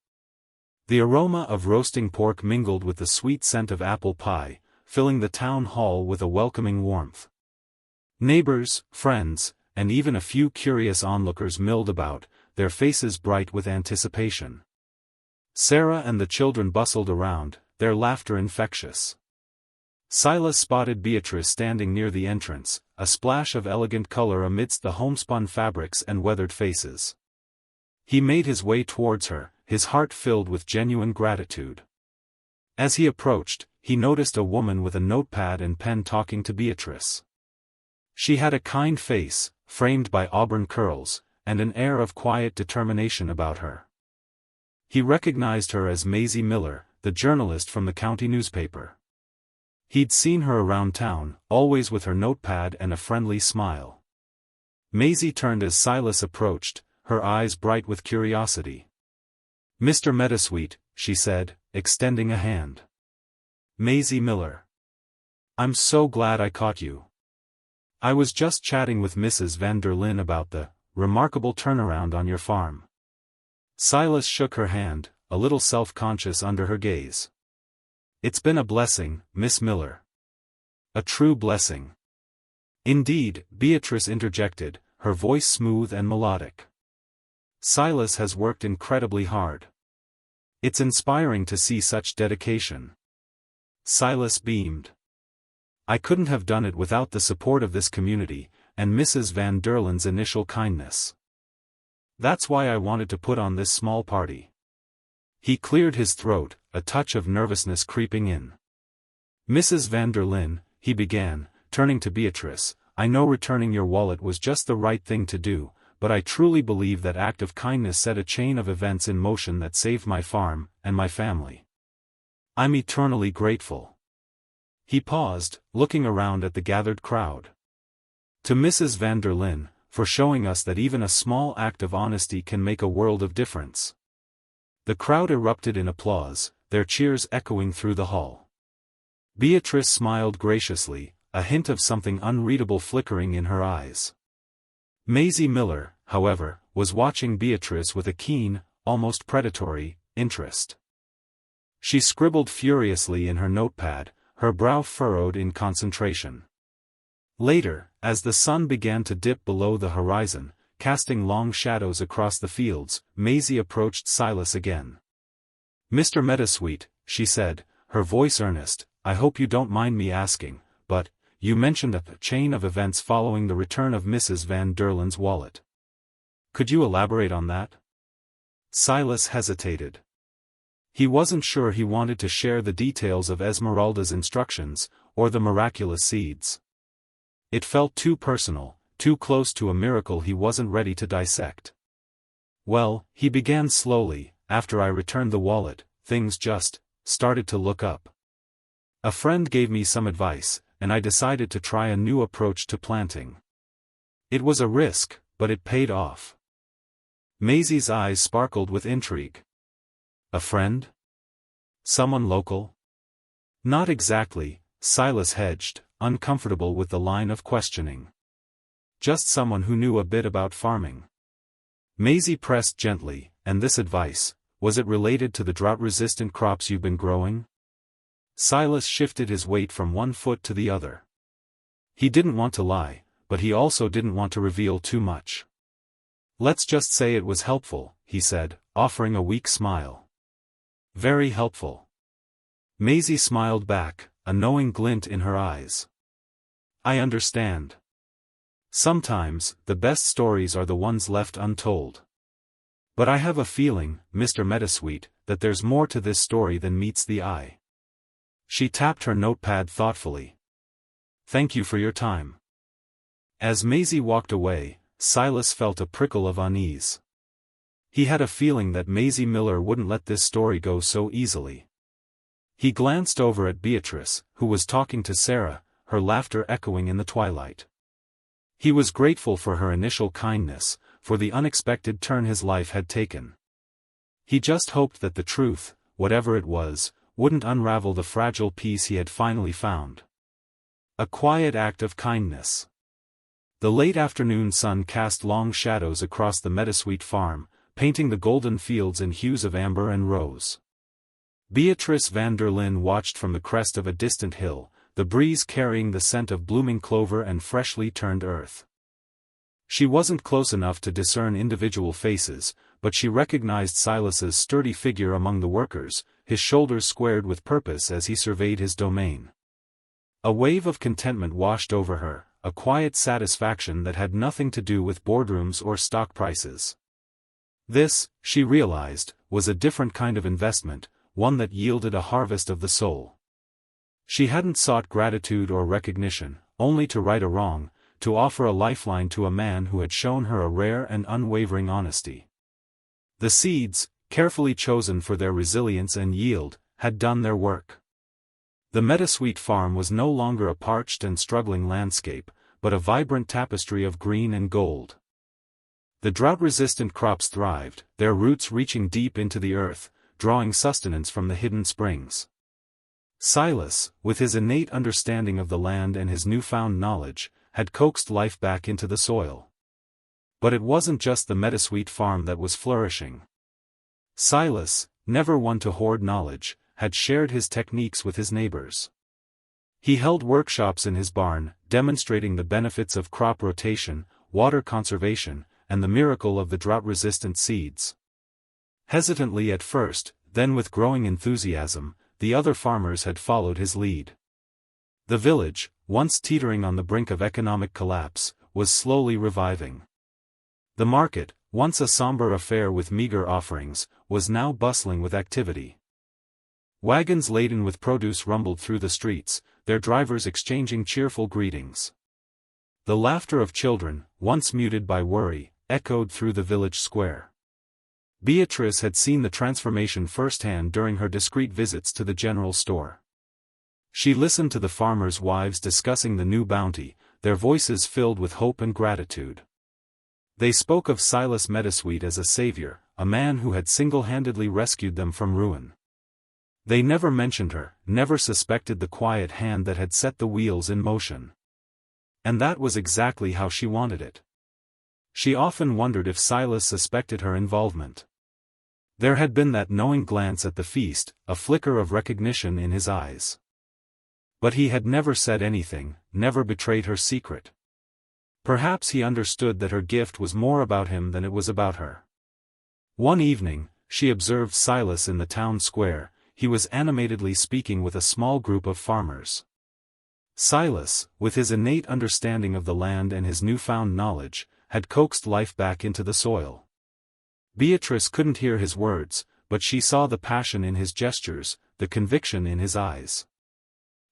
The aroma of roasting pork mingled with the sweet scent of apple pie, filling the town hall with a welcoming warmth. Neighbors, friends, and even a few curious onlookers milled about, their faces bright with anticipation. Sarah and the children bustled around, their laughter infectious. Silas spotted Beatrice standing near the entrance, a splash of elegant color amidst the homespun fabrics and weathered faces. He made his way towards her, his heart filled with genuine gratitude. As he approached, he noticed a woman with a notepad and pen talking to Beatrice. She had a kind face, framed by auburn curls, and an air of quiet determination about her. He recognized her as Maisie Miller, the journalist from the county newspaper. He'd seen her around town, always with her notepad and a friendly smile. Maisie turned as Silas approached, her eyes bright with curiosity. "Mr. Meadowsweet," she said, extending a hand. "Maisie Miller. I'm so glad I caught you. I was just chatting with Mrs. van der Linde about the remarkable turnaround on your farm." Silas shook her hand, a little self-conscious under her gaze. "It's been a blessing, Miss Miller. A true blessing." "Indeed," Beatrice interjected, her voice smooth and melodic. "Silas has worked incredibly hard. It's inspiring to see such dedication." Silas beamed. "I couldn't have done it without the support of this community, and Mrs. van der Linde's initial kindness. That's why I wanted to put on this small party." He cleared his throat, a touch of nervousness creeping in. "Mrs. van der Linde," he began, turning to Beatrice, "I know returning your wallet was just the right thing to do, but I truly believe that act of kindness set a chain of events in motion that saved my farm, and my family. I'm eternally grateful." He paused, looking around at the gathered crowd. "To Mrs. van der Linde, for showing us that even a small act of honesty can make a world of difference." The crowd erupted in applause, their cheers echoing through the hall. Beatrice smiled graciously, a hint of something unreadable flickering in her eyes. Maisie Miller, however, was watching Beatrice with a keen, almost predatory, interest. She scribbled furiously in her notepad, her brow furrowed in concentration. Later, as the sun began to dip below the horizon, casting long shadows across the fields, Maisie approached Silas again. "Mr. Meadowsweet," she said, her voice earnest, "I hope you don't mind me asking, but, you mentioned a chain of events following the return of Mrs. van der Linde's wallet. Could you elaborate on that?" Silas hesitated. He wasn't sure he wanted to share the details of Esmeralda's instructions, or the miraculous seeds. It felt too personal, too close to a miracle he wasn't ready to dissect. "Well," he began slowly, "after I returned the wallet, things just started to look up. A friend gave me some advice, and I decided to try a new approach to planting. It was a risk, but it paid off." Maisie's eyes sparkled with intrigue. A friend? Someone local? Not exactly, Silas hedged, uncomfortable with the line of questioning. Just someone who knew a bit about farming. Maisie pressed gently, and this advice, was it related to the drought-resistant crops you've been growing? Silas shifted his weight from one foot to the other. He didn't want to lie, but he also didn't want to reveal too much. Let's just say it was helpful, he said, offering a weak smile. Very helpful. Maisie smiled back, a knowing glint in her eyes. I understand. Sometimes, the best stories are the ones left untold. But I have a feeling, Mr. Meadowsweet, that there's more to this story than meets the eye. She tapped her notepad thoughtfully. Thank you for your time. As Maisie walked away, Silas felt a prickle of unease. He had a feeling that Maisie Miller wouldn't let this story go so easily. He glanced over at Beatrice, who was talking to Sarah, her laughter echoing in the twilight. He was grateful for her initial kindness, for the unexpected turn his life had taken. He just hoped that the truth, whatever it was, wouldn't unravel the fragile peace he had finally found. A quiet act of kindness. The late afternoon sun cast long shadows across the Meadowsweet farm, painting the golden fields in hues of amber and rose. Beatrice van der Linde watched from the crest of a distant hill, the breeze carrying the scent of blooming clover and freshly turned earth. She wasn't close enough to discern individual faces, but she recognized Silas's sturdy figure among the workers, his shoulders squared with purpose as he surveyed his domain. A wave of contentment washed over her, a quiet satisfaction that had nothing to do with boardrooms or stock prices. This, she realized, was a different kind of investment, one that yielded a harvest of the soul. She hadn't sought gratitude or recognition, only to right a wrong, to offer a lifeline to a man who had shown her a rare and unwavering honesty. The seeds, carefully chosen for their resilience and yield, had done their work. The Meadowsweet farm was no longer a parched and struggling landscape, but a vibrant tapestry of green and gold. The drought-resistant crops thrived, their roots reaching deep into the earth, drawing sustenance from the hidden springs. Silas, with his innate understanding of the land and his newfound knowledge, had coaxed life back into the soil. But it wasn't just the Meadowsweet farm that was flourishing. Silas, never one to hoard knowledge, had shared his techniques with his neighbors. He held workshops in his barn, demonstrating the benefits of crop rotation, water conservation, and the miracle of the drought-resistant seeds. Hesitantly at first, then with growing enthusiasm, the other farmers had followed his lead. The village, once teetering on the brink of economic collapse, was slowly reviving. The market, once a somber affair with meager offerings, was now bustling with activity. Wagons laden with produce rumbled through the streets, their drivers exchanging cheerful greetings. The laughter of children, once muted by worry, echoed through the village square. Beatrice had seen the transformation firsthand during her discreet visits to the general store. She listened to the farmers' wives discussing the new bounty, their voices filled with hope and gratitude. They spoke of Silas Meadowsweet as a savior, a man who had single-handedly rescued them from ruin. They never mentioned her, never suspected the quiet hand that had set the wheels in motion. And that was exactly how she wanted it. She often wondered if Silas suspected her involvement. There had been that knowing glance at the feast, a flicker of recognition in his eyes. But he had never said anything, never betrayed her secret. Perhaps he understood that her gift was more about him than it was about her. One evening, she observed Silas in the town square. He was animatedly speaking with a small group of farmers. Silas, with his innate understanding of the land and his newfound knowledge, had coaxed life back into the soil. Beatrice couldn't hear his words, but she saw the passion in his gestures, the conviction in his eyes.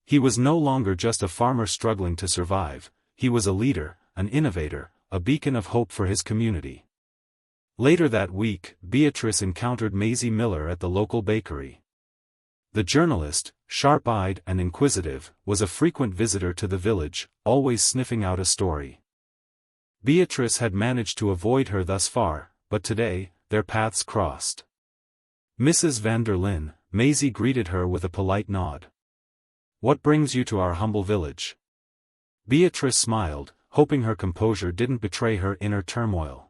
He was no longer just a farmer struggling to survive, he was a leader, an innovator, a beacon of hope for his community. Later that week, Beatrice encountered Maisie Miller at the local bakery. The journalist, sharp-eyed and inquisitive, was a frequent visitor to the village, always sniffing out a story. Beatrice had managed to avoid her thus far, but today, their paths crossed. Mrs. van der Linde, Maisie greeted her with a polite nod. "What brings you to our humble village?" Beatrice smiled, hoping her composure didn't betray her inner turmoil.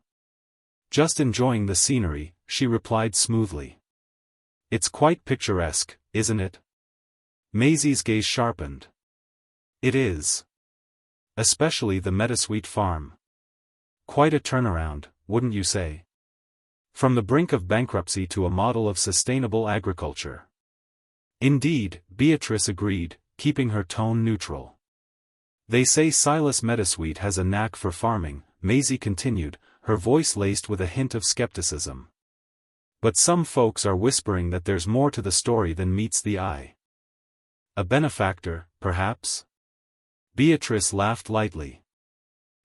"Just enjoying the scenery," she replied smoothly. "It's quite picturesque, isn't it?" Maisie's gaze sharpened. "It is. Especially the Meadowsweet farm. Quite a turnaround, wouldn't you say? From the brink of bankruptcy to a model of sustainable agriculture." "Indeed," Beatrice agreed, keeping her tone neutral. "They say Silas Meadowsweet has a knack for farming," Maisie continued, her voice laced with a hint of skepticism. "But some folks are whispering that there's more to the story than meets the eye." "A benefactor, perhaps?" Beatrice laughed lightly.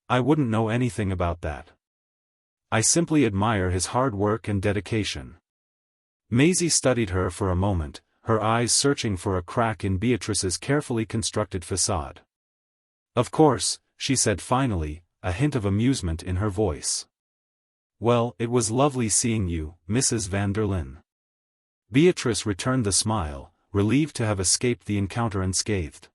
"I wouldn't know anything about that. I simply admire his hard work and dedication." Maisie studied her for a moment, her eyes searching for a crack in Beatrice's carefully constructed facade. "Of course," she said finally, a hint of amusement in her voice. "Well, it was lovely seeing you, Mrs. van der Linde." Beatrice returned the smile, relieved to have escaped the encounter unscathed.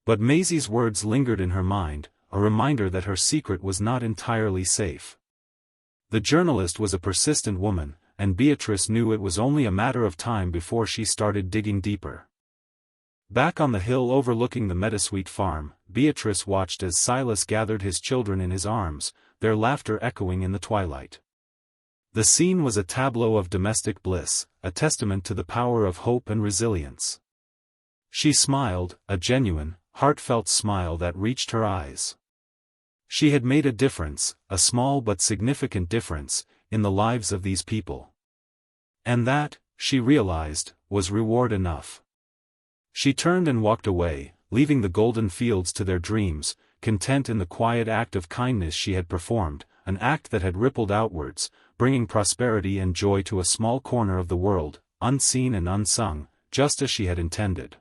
But Maisie's words lingered in her mind, a reminder that her secret was not entirely safe. The journalist was a persistent woman, and Beatrice knew it was only a matter of time before she started digging deeper. Back on the hill overlooking the Meadowsweet farm, Beatrice watched as Silas gathered his children in his arms, their laughter echoing in the twilight. The scene was a tableau of domestic bliss, a testament to the power of hope and resilience. She smiled, a genuine, heartfelt smile that reached her eyes. She had made a difference, a small but significant difference, in the lives of these people. And that, she realized, was reward enough. She turned and walked away, leaving the golden fields to their dreams, content in the quiet act of kindness she had performed, an act that had rippled outwards, bringing prosperity and joy to a small corner of the world, unseen and unsung, just as she had intended.